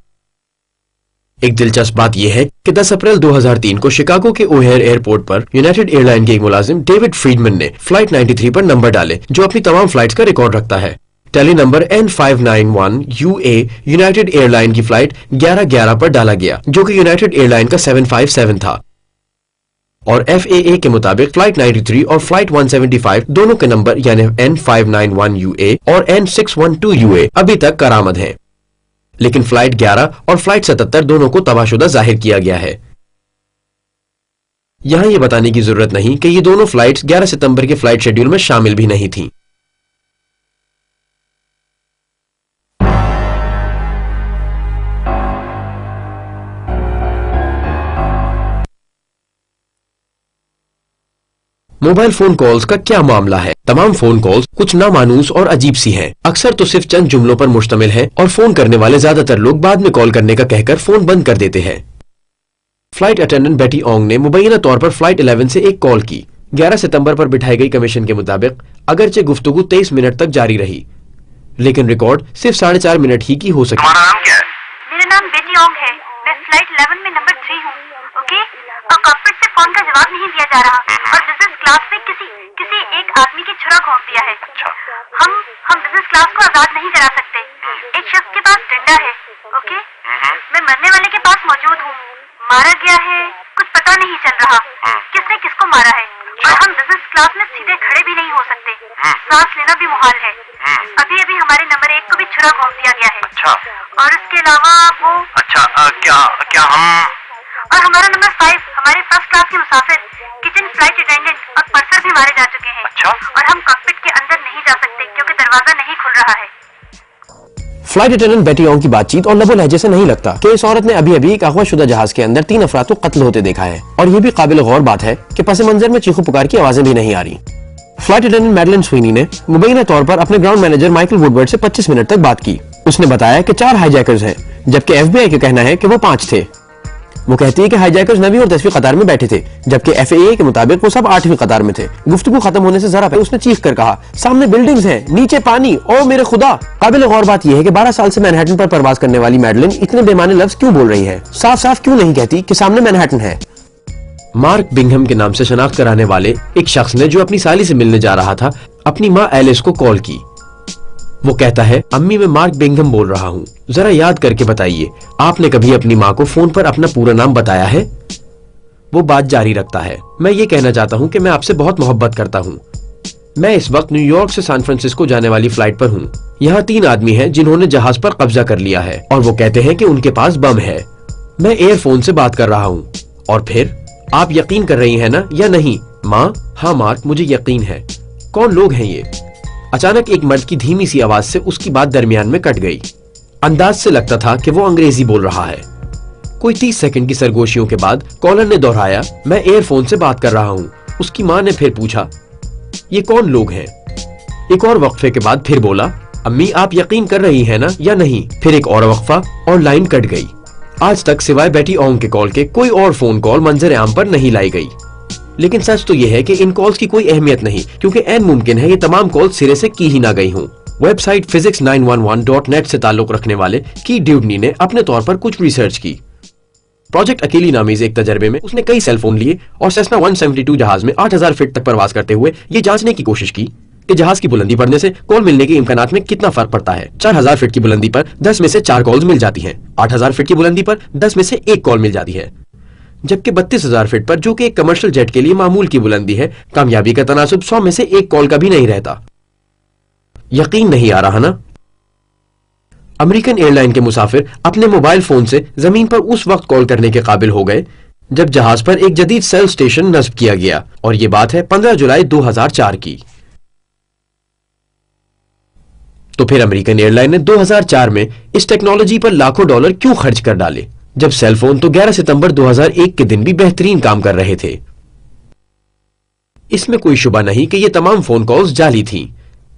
एक दिलचस्प बात यह है कि 10 अप्रैल 2003 को शिकागो के ओहेयर एयरपोर्ट पर यूनाइटेड एयरलाइन के एक मुलाजिम डेविड फ्रीडमैन ने फ्लाइट 93 पर नंबर डाले जो अपनी तमाम फ्लाइट्स का रिकॉर्ड रखता है। Tail number N591 UA United Airline की फ्लाइट 1111 पर डाला गया जो कि यूनाइटेड एयरलाइन का 757 था और FAA के मुताबिक फ्लाइट 93 और फ्लाइट 175 दोनों के नंबर यानी N591 UA और N612 UA अभी तक करामद हैं, लेकिन फ्लाइट 11 और फ्लाइट 77 दोनों को तबाहशुदा जाहिर किया गया है। यहां यह बताने की जरूरत नहीं कि ये दोनों फ्लाइट्स 11 सितंबर के फ्लाइट शेड्यूल में शामिल भी नहीं थीं। मोबाइल फोन कॉल्स का क्या मामला है? तमाम फोन कॉल्स कुछ नामानूस और अजीब सी हैं। अक्सर तो सिर्फ चंद जुमलों पर मुश्तमिल है और फोन करने वाले ज्यादातर लोग बाद में कॉल करने का कहकर फोन बंद कर देते हैं। फ्लाइट अटेंडेंट बेटी ओंग ने मुबैना तौर पर फ्लाइट 11 से एक कॉल की। 11 सितंबर पर बिठाई गई कमीशन के मुताबिक अगरचे गुफ्तगू 23 मिनट तक जारी रही, लेकिन रिकॉर्ड सिर्फ 4.5 मिनट ही की हो सकी।
तुम्हारा नाम क्या है? मेरा नाम बेटी ओंग है। मैं फ्लाइट 11 में नंबर 3 हूँ। ओके, और कॉकपिट से फोन का जवाब नहीं दिया जा रहा और बिजनेस क्लास में किसी एक आदमी की छुरा घोंप दिया है। हम बिजनेस क्लास को आजाद नहीं करा सकते। एक शख्स के पास डंडा है। ओके, मैं मरने वाले के पास मौजूद हूँ। मारा गया है, कुछ पता नहीं चल रहा किसने किसको मारा है और हम बिजनेस क्लास में सीधे खड़े भी नहीं हो सकते। सांस लेना भी मुहाल है। अभी अभी हमारे नंबर 1 को भी छुरा घोंप दिया गया है। और इसके अलावा वो क्या हम और हमारा नंबर 5 हमारे फर्स्ट क्लास के मुसाफिर, किचन फ्लाइट अटेंडेंट और पर्सर भी मारे जा चुके हैं। और हम कॉकपिट के अंदर नहीं जा सकते क्योंकि दरवाजा नहीं खुल रहा है।
फ्लाइट अटेंडेंट बेटी ओंग की बातचीत और लबो लहजे से नहीं लगता कि इस औरत ने अभी अभी एक अगवा-शुदा जहाज के अंदर 3 अफराद को कत्ल होते देखा है। और ये भी काबिल गौर बात है कि पस मंजर में चीखो पुकार की आवाजें भी नहीं आ रही। फ्लाइट अटेंडेंट मैडलिन स्वीनी ने मुबैना तौर पर अपने ग्राउंड मैनेजर माइकल वुडवर्ड से 25 मिनट तक बात की। उसने बताया कि 4 हाईजैकर्स हैं, जबकि FBI का कहना है कि वो 5 थे। वो कहती है कि हाईजैकर्स 9वीं और 10वीं कतार में बैठे थे, जबकि FAA के मुताबिक वो सब 8वीं कतार में थे। गुफ्तगू खत्म होने से जरा पहले उसने चीख कर कहा, सामने बिल्डिंग्स हैं, नीचे पानी, ओ मेरे खुदा। काबिल गौर बात यह है कि 12 साल से मैनहट्टन पर परवाज करने वाली मैडलिन इतने बेमाने लफ्ज क्यों बोल रही है? साफ साफ क्यों नहीं कहती कि सामने मैनहट्टन है? मार्क बिंघम के नाम से शनाख्त कराने वाले एक शख्स ने, जो अपनी साली से मिलने जा रहा था, अपनी माँ एलिस को कॉल की। वो कहता है, अम्मी मैं मार्क बिंघम बोल रहा हूँ, जरा याद करके बताइए, आपने कभी अपनी माँ को फोन पर अपना पूरा नाम बताया है? वो बात जारी रखता है, मैं ये कहना चाहता हूँ कि मैं आपसे बहुत मोहब्बत करता हूँ। मैं इस वक्त न्यूयॉर्क से सैन फ्रांसिस्को जाने वाली फ्लाइट पर हूँ। यहाँ 3 आदमी हैं जिन्होंने जहाज पर कब्जा कर लिया है और वो कहते हैं कि उनके पास बम है। मैं एयरफोन से बात कर रहा हूँ। और फिर आप यकीन कर रही हैं ना या नहीं? माँ, हाँ मार्क, मुझे यकीन है। कौन लोग हैं ये? अचानक एक मर्द की धीमी सी आवाज से उसकी बात दरमियान में कट गई। अंदाज से लगता था कि वो अंग्रेजी बोल रहा है। कोई 30 सेकंड की सरगोशियों के बाद कॉलर ने दोहराया, मैं एयरफोन से बात कर रहा हूँ। उसकी माँ ने फिर पूछा, ये कौन लोग हैं? एक और वक्फे के बाद फिर बोला, अम्मी आप यकीन कर रही हैं ना या नहीं? फिर एक और वक्फा और लाइन कट गई। आज तक सिवाय बेटी ओंग के कॉल के कोई और फोन कॉल मंजर आम पर नहीं लाई गई। लेकिन सच तो यह है कि इन कॉल्स की कोई अहमियत नहीं, क्योंकि ऐन मुमकिन है ये तमाम कॉल्स सिरे से की ही ना गई हों। वेबसाइट physics911.net से ताल्लुक रखने वाले की ड्यूडनी ने अपने तौर पर कुछ रिसर्च की। प्रोजेक्ट अकेली नामीज एक तजर्बे में उसने कई सेलफोन लिए और सेस्ना 172 जहाज में 8000 फीट तक परवाज करते हुए ये जांचने की कोशिश की कि जहाज की बुलंदी बढ़ने से कॉल मिलने के इम्कानात में कितना फर्क पड़ता है। 4000 फीट की बुलंदी पर 10 में से 4 कॉल्स मिल जाती हैं। 8000 फीट की बुलंदी पर 10 में से 1 कॉल मिल जाती है, जबकि 32000 फीट पर, जो कि एक कमर्शियल जेट के लिए मामूल की बुलंदी है, कामयाबी का तनासुब 100 में से 1 कॉल का भी नहीं रहता। यकीन नहीं आ रहा ना? अमेरिकन एयरलाइन के मुसाफिर अपने मोबाइल फोन से जमीन पर उस वक्त कॉल करने के काबिल हो गए जब जहाज पर एक जदीद सेल स्टेशन नस्ब किया गया, और ये बात है 15 जुलाई 2004 की। तो फिर अमेरिकन एयरलाइन ने 2004 में इस टेक्नोलॉजी पर लाखों डॉलर क्यों खर्च कर डाले, जब सेल फोन तो 11 सितंबर 2001 के दिन भी बेहतरीन काम कर रहे थे। इसमें कोई शुबा नहीं कि ये तमाम फोन कॉल्स जाली थीं,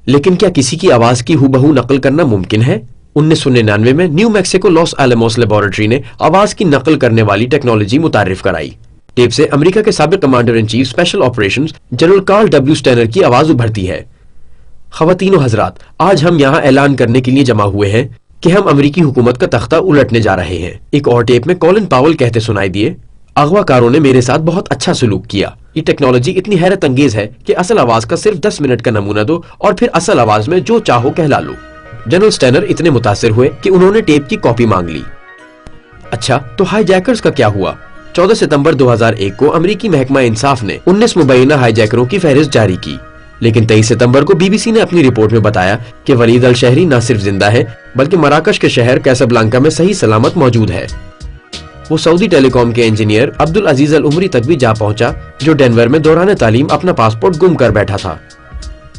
लेकिन क्या किसी की आवाज की हूबहू नकल करना मुमकिन है? 1999 में new Mexico loss Alamos laboratory ने आवाज की नकल करने वाली टेक्नोलॉजी मुतारिफ कराई। टेप से अमेरिका के साबिक commander in chief special operations general Carl W Steiner की आवाज उभरती है। ख़वातीन और हजरात, आज हम यहाँ ऐलान करने के लिए जमा हुए हैं कि हम अमेरिकी हुकूमत का तख्ता उलटने जा रहे हैं। एक और टेप में कॉलिन पावल कहते सुनाई दिए, अगवाकारों ने मेरे साथ बहुत अच्छा सलूक किया। ये टेक्नोलॉजी इतनी हैरत अंगेज है कि असल आवाज का सिर्फ 10 मिनट का नमूना दो और फिर असल आवाज में जो चाहो कहला लो। जनरल स्टेनर इतने मुतासिर हुए कि उन्होंने टेप की कॉपी मांग ली। अच्छा, तो हाईजैकर्स का क्या हुआ? 14 सितंबर 2001 को अमेरिकी महकमा इंसाफ ने 19 मुबैना हाईजैकरों की फहरिस्त जारी की, लेकिन 23 सितंबर को बीबीसी ने अपनी रिपोर्ट में बताया कि वलीद अल शहरी न सिर्फ जिंदा है बल्कि मराकश के शहर कैसाब्लांका में सही सलामत मौजूद है। वो सऊदी टेलीकॉम के इंजीनियर अब्दुल अजीज अल उमरी तक भी जा पहुंचा, जो डेनवर में दौरान तालीम अपना पासपोर्ट गुम कर बैठा था।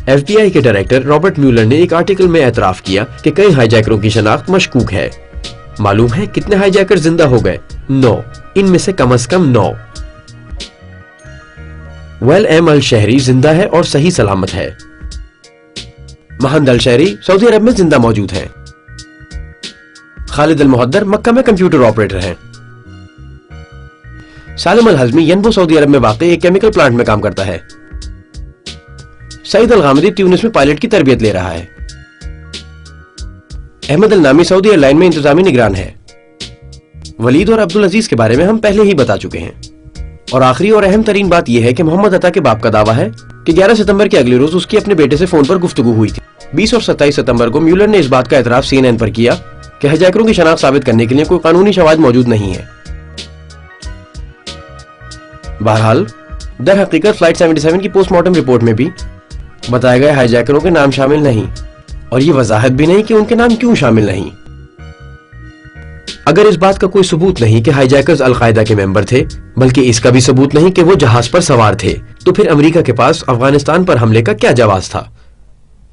FBI के डायरेक्टर रॉबर्ट म्यूलर ने एक आर्टिकल में एतराफ किया कि कई हाईजैकरों की शनाख्त मशकूक है। मालूम है कितने हाईजैकर जिंदा हो गए? 9, इनमें से कम 9। वेल एम अल शहरी जिंदा है और सही सलामत है। महंद अल शहरी सऊदी अरब में जिंदा मौजूद है। खालिद अल मुहद्दर मक्का में कंप्यूटर ऑपरेटर हैं। सालिम अल हज़मी यनबो सऊदी अरब में वाक़ई एक केमिकल प्लांट में काम करता है। सईद अल गामिदी ट्यूनिस में पायलट की तरबियत ले रहा है। अहमद अल नामी सऊदी एयरलाइन में इंतजामी निगरान है। वलीद और अब्दुल अजीज के बारे में हम पहले ही बता चुके हैं। और आखिरी और अहम तरीन बात यह है कि मोहम्मद अता के बाप का दावा है कि 11 सितंबर के अगले रोज उसकी अपने बेटे से फोन पर गुफ्तगू हुई थी। 20 और 27 सितंबर को म्यूलर ने इस बात का एतराफ CNN पर किया कि हाईजैकरों की शनाख्त साबित करने के लिए कोई कानूनी शवाहिद मौजूद नहीं है। बहरहाल दर हकीकत फ्लाइट 77 की पोस्टमार्टम रिपोर्ट में भी बताए गए हाईजैकरों के नाम शामिल नहीं, और ये वजाहत भी नहीं कि उनके नाम क्यों शामिल नहीं। अगर इस बात का कोई सबूत नहीं कि हाईजैकर्स अल-कायदा के मेंबर थे, बल्कि इसका भी सबूत नहीं कि वो जहाज पर सवार थे, तो फिर अमेरिका के पास अफगानिस्तान पर हमले का क्या जवाब था?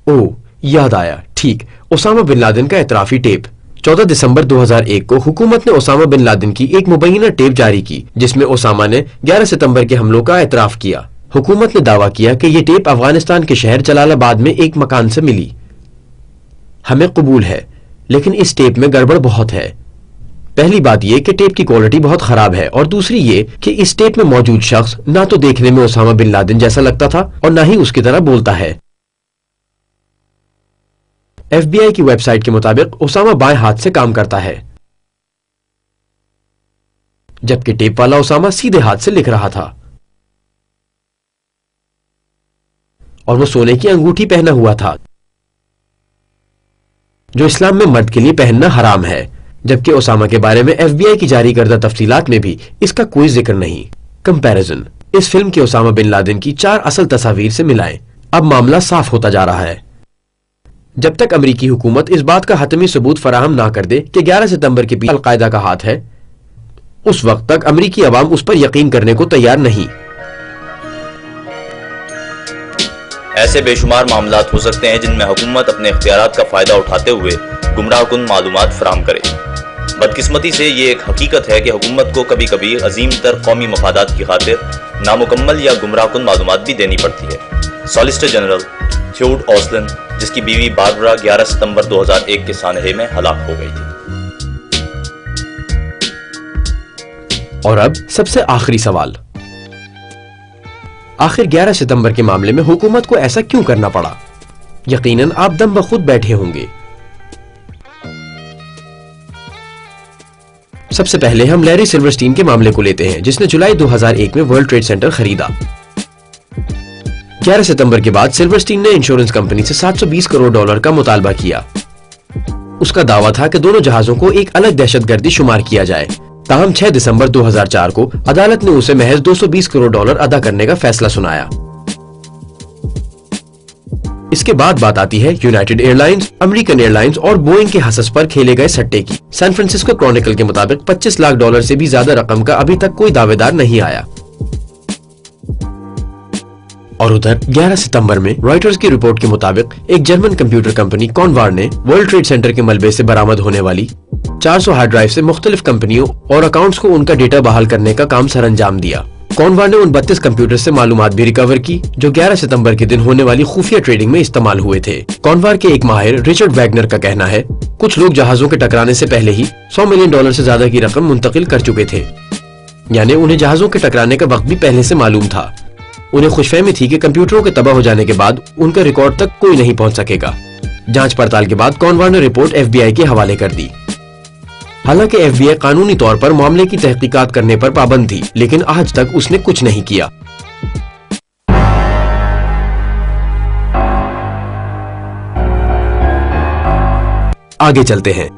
ओह, याद आया, ठीक, ओसामा बिन लादेन का एतराफी टेप। 14 दिसंबर 2001 को हुकूमत ने ओसामा बिन लादेन की एक मुबैना टेप जारी की, जिसमें ओसामा ने 11 सितंबर के हमलों का एतराफ किया। हुकूमत ने दावा किया कि ये टेप अफगानिस्तान के शहर जलालाबाद में एक मकान से मिली। हमें कबूल है, लेकिन इस टेप में गड़बड़ बहुत है। पहली बात यह कि टेप की क्वालिटी बहुत खराब है, और दूसरी ये कि इस टेप में मौजूद शख्स ना तो देखने में ओसामा बिन लादेन जैसा लगता था और ना ही उसकी तरह बोलता है। FBI की वेबसाइट के मुताबिक ओसामा बाएं हाथ से काम करता है, जबकि टेप वाला ओसामा सीधे हाथ से लिख रहा था, और वो सोने की अंगूठी पहना हुआ था, जो इस्लाम में मर्द के लिए पहनना हराम है, जबकि ओसामा के बारे में FBI की जारी करदा तफसीलात में भी इसका कोई जिक्र नहीं। कंपैरिजन, इस फिल्म के ओसामा बिन लादेन की 4 असल तस्वीर से मिलाएं। अब मामला साफ होता जा रहा है। जब तक अमेरिकी हुकूमत इस बात का हतमी सबूत फराहम ना कर दे कि 11 सितंबर के पीछे अल-कायदा का हाथ है, उस वक्त तक अमेरिकी अवाम उस पर यकीन करने को तैयार नहीं।
ऐसे बेशुमार मामलात हो सकते हैं जिनमें हुकूमत अपने इख्तियारात का फायदा उठाते हुए गुमराहकुन मालूमात फराहम करे। बदकिस्मती से ये एक हकीकत है कि हुकूमत को कभी कभी अजीम तर कौमी मफादात की खातिर नामुकम्मल या गुमराहकुन मालूमात भी देनी पड़ती है। सॉलिसिटर जनरल थ्योड ऑसलन, जिसकी बीवी बारबरा 11 सितंबर 2001 के सानहे में हलाक हो गई थी।
और अब सबसे आखिरी सवाल, आखिर 11 सितंबर के मामले में हुकूमत को ऐसा क्यों करना पड़ा? यकीनन आप दम बखुद बैठे होंगे। सबसे पहले हम लैरी सिल्वरस्टीन के मामले को लेते हैं, जिसने जुलाई 2001 में वर्ल्ड ट्रेड सेंटर खरीदा। 11 सितंबर के बाद सिल्वरस्टीन ने इंश्योरेंस कंपनी से $720 करोड़ का मुतालबा किया। उसका दावा था कि दोनों जहाजों को एक अलग दहशतगर्दी शुमार किया जाए। ताहम 6 दिसंबर 2004 को अदालत ने उसे महज $220 करोड़ अदा करने का फैसला सुनाया। इसके बाद बात आती है यूनाइटेड एयरलाइंस, अमेरिकन एयरलाइंस और बोइंग के हसस पर खेले गए सट्टे की। सैन फ्रांसिस्को क्रॉनिकल के मुताबिक $25 लाख से भी ज्यादा रकम का अभी तक कोई दावेदार नहीं आया। और उधर 11 सितंबर में रॉयटर्स की रिपोर्ट के मुताबिक एक जर्मन कंप्यूटर कंपनी कॉनवार ने वर्ल्ड ट्रेड सेंटर के मलबे से बरामद होने वाली 400 हार्ड ड्राइव से मुख्तलिफ कंपनियों और अकाउंट्स को उनका डेटा बहाल करने का काम सरअंजाम दिया। कॉनवार ने उन 32 कंप्यूटर से मालूमात भी रिकवर की जो 11 सितंबर के दिन होने वाली खुफिया ट्रेडिंग में इस्तेमाल हुए थे। कॉनवार के एक माहिर रिचर्ड वैगनर का कहना है, कुछ लोग जहाजों के टकराने से पहले ही $100 मिलियन से ज्यादा की रकम मुंतकिल कर चुके थे, यानी उन्हें जहाजों के टकराने का वक्त भी पहले से मालूम था। उन्हें खुशफहमी थी कि कंप्यूटरों के तबाह हो जाने के बाद उनका रिकॉर्ड तक कोई नहीं पहुंच सकेगा। जांच पड़ताल के बाद कॉनवार ने रिपोर्ट FBI के हवाले कर दी। हालांकि FBI कानूनी तौर पर मामले की तहकीकात करने पर पाबंद थी, लेकिन आज तक उसने कुछ नहीं किया। आगे चलते हैं।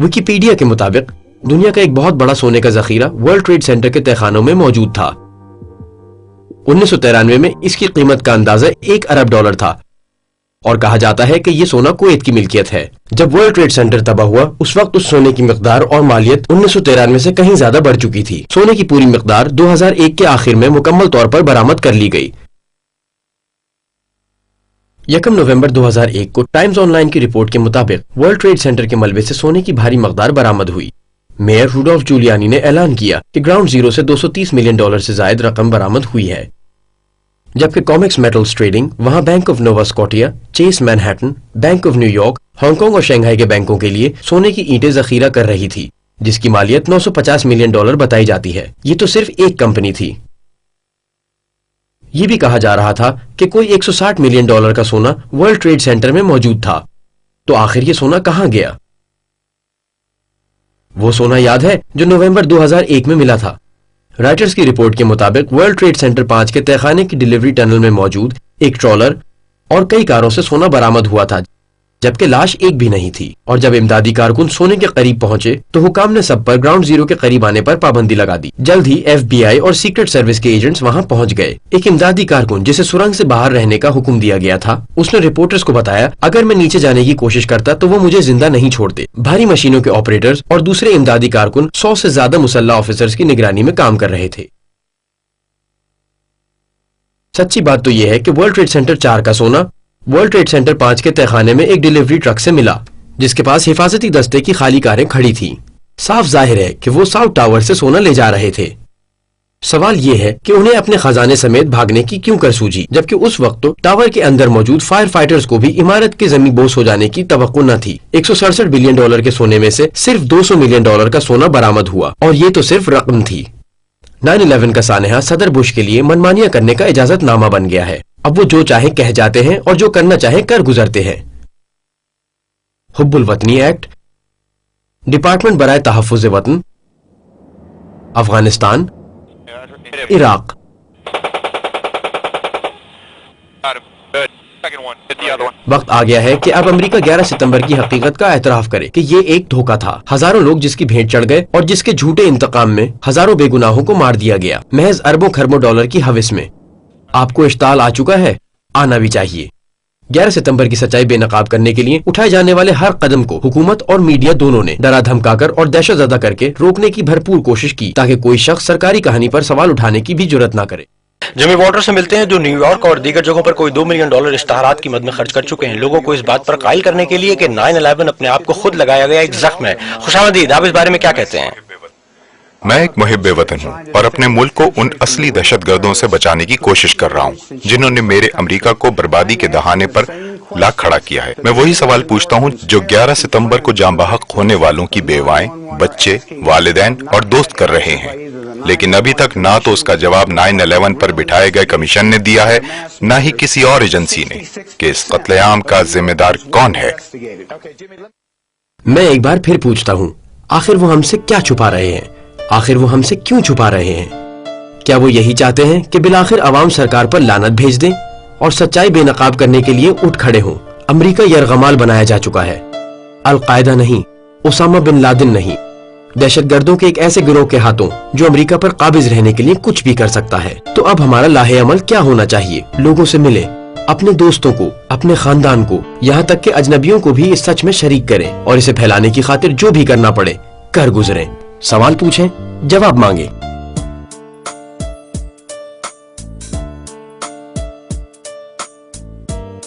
विकिपीडिया के मुताबिक दुनिया का एक बहुत बड़ा सोने का जखीरा वर्ल्ड ट्रेड सेंटर के तहखानों में मौजूद था। 1993 में इसकी कीमत का अंदाजा $1 अरब था और कहा जाता है कि यह सोना कुवैत की मिल्कियत है। जब वर्ल्ड ट्रेड सेंटर तबाह हुआ उस वक्त उस सोने की मिकदार और मालियत 1993 से कहीं ज्यादा बढ़ चुकी थी। सोने की पूरी मिकदार 2001 के आखिर में मुकम्मल तौर पर बरामद कर ली गई। 1 नवंबर 2001 को टाइम्स ऑनलाइन की रिपोर्ट के मुताबिक वर्ल्ड ट्रेड सेंटर के मलबे से सोने की भारी मिकदार बरामद हुई। मेयर रुडोल्फ जूलियानी ने ऐलान किया कि ग्राउंड जीरो से $230 मिलियन से जायद रकम बरामद हुई है, जबकि कॉमेक्स मेटल्स ट्रेडिंग वहां bank of Nova Scotia, Chase Manhattan, bank of New York, Hong Kong और शंघाई के बैंकों के लिए सोने की ईंटें जखीरा कर रही थी, जिसकी मालियत $950 मिलियन बताई जाती है। ये तो सिर्फ एक कंपनी थी। ये भी कहा जा रहा था कि कोई $160 मिलियन का सोना वर्ल्ड ट्रेड सेंटर में मौजूद था। तो आखिर ये सोना कहां गया? वो सोना याद है जो नवंबर 2001 में मिला था। राइटर्स की रिपोर्ट के मुताबिक वर्ल्ड ट्रेड सेंटर 5 के तहखाने की डिलीवरी टनल में मौजूद एक ट्रॉलर और कई कारों से सोना बरामद हुआ था, जबकि लाश एक भी नहीं थी। और जब इमदादी कारकुन सोने के करीब पहुंचे तो हुकाम ने सब पर ग्राउंड जीरो के करीब आने पर पाबंदी लगा दी। जल्द ही FBI और सीक्रेट सर्विस के एजेंट्स वहां पहुंच गए। एक इमदादी कारकुन जिसे सुरंग से बाहर रहने का हुक्म दिया गया था, उसने रिपोर्टर्स को बताया, अगर मैं नीचे जाने की कोशिश करता तो वो मुझे जिंदा नहीं छोड़ते। भारी मशीनों के ऑपरेटर्स और दूसरे इमदादी कारकुन 100 से ज्यादा मुसल्लह ऑफिसर्स की निगरानी में काम कर रहे थे। सच्ची बात तो यह है कि वर्ल्ड ट्रेड सेंटर 4 का सोना वर्ल्ड ट्रेड सेंटर 5 के तहखाने में एक डिलीवरी ट्रक से मिला, जिसके पास हिफाजती दस्ते की खाली कारें खड़ी थीं। साफ जाहिर है कि वो साउथ टावर से सोना ले जा रहे थे। सवाल ये है कि उन्हें अपने खजाने समेत भागने की क्यों कर सूझी, जबकि उस वक्त तो टावर के अंदर मौजूद फायर फाइटर्स को भी इमारत के जमी बोस हो जाने की तवक्को न थी। $167 बिलियन के सोने में से सिर्फ $200 मिलियन का सोना बरामद हुआ, और ये तो सिर्फ रकम थी। 9/11 का सानहा सदर बुश के लिए मनमानियां करने का इजाजत नामा बन गया है। अब वो जो चाहे कह जाते हैं और जो करना चाहे कर गुजरते हैं। हुब्बुल वतनी एक्ट, डिपार्टमेंट बराए तहफ्फुज़ वतन, अफगानिस्तान, इराक। वक्त आ गया है कि अब अमेरिका 11 सितंबर की हकीकत का एतराफ करे कि ये एक धोखा था। हजारों लोग जिसकी भेंट चढ़ गए और जिसके झूठे इंतकाम में हजारों बेगुनाहों को मार दिया गया, महज अरबों खरबों डॉलर की हविस में। आपको इश्ताल आ चुका है, आना भी चाहिए। 11 सितंबर की सच्चाई बेनकाब करने के लिए उठाए जाने वाले हर कदम को हुकूमत और मीडिया दोनों ने डरा धमकाकर और दहशत ज़दा करके रोकने की भरपूर कोशिश की, ताकि कोई शख्स सरकारी कहानी पर सवाल उठाने की भी जुर्रत न करे।
जिमी वॉटर से मिलते हैं, जो न्यूयॉर्क और दीगर जगहों पर कोई $2 मिलियन इश्तहारात की मद में खर्च कर चुके हैं, लोगों को इस बात पर कायल करने के लिए कि 9/11 अपने आप को खुद लगाया गया एक जख्म है। खुशामदीद, आप इस बारे में क्या कहते हैं?
मैं एक मुहिब्बे वतन हूँ और अपने मुल्क को उन असली दहशतगर्दों से बचाने की कोशिश कर रहा हूँ जिन्होंने मेरे अमेरिका को बर्बादी के दहाने पर ला खड़ा किया है। मैं वही सवाल पूछता हूँ जो 11 सितंबर को जाँ बहक होने वालों की बेवाएं, बच्चे, वालिदैन और दोस्त कर रहे हैं, लेकिन अभी तक ना तो उसका जवाब 9/11 पर बिठाए गए कमीशन ने दिया है, ना ही किसी और एजेंसी ने, कि इस कत्लेआम का जिम्मेदार कौन है।
मैं एक बार फिर पूछता हूँ, आखिर वो हमसे क्या छुपा रहे हैं? आखिर वो हमसे क्यों छुपा रहे हैं? क्या वो यही चाहते हैं कि बिलाखिर अवाम सरकार पर लानत भेज दें और सच्चाई बेनकाब करने के लिए उठ खड़े हों? अमेरिका यरगमाल बनाया जा चुका है। अल-कायदा नहीं, ओसामा बिन लादेन नहीं, दहशतगर्दों के एक ऐसे गिरोह के हाथों जो अमेरिका पर काबिज रहने के लिए कुछ भी कर सकता है। तो अब हमारा लाहे अमल क्या होना चाहिए? लोगों से मिले, अपने दोस्तों को, अपने खानदान को, यहाँ तक के अजनबियों को भी इस सच में शरीक करें और इसे फैलाने की खातिर जो भी करना पड़े कर गुजरें। सवाल पूछें, जवाब मांगे।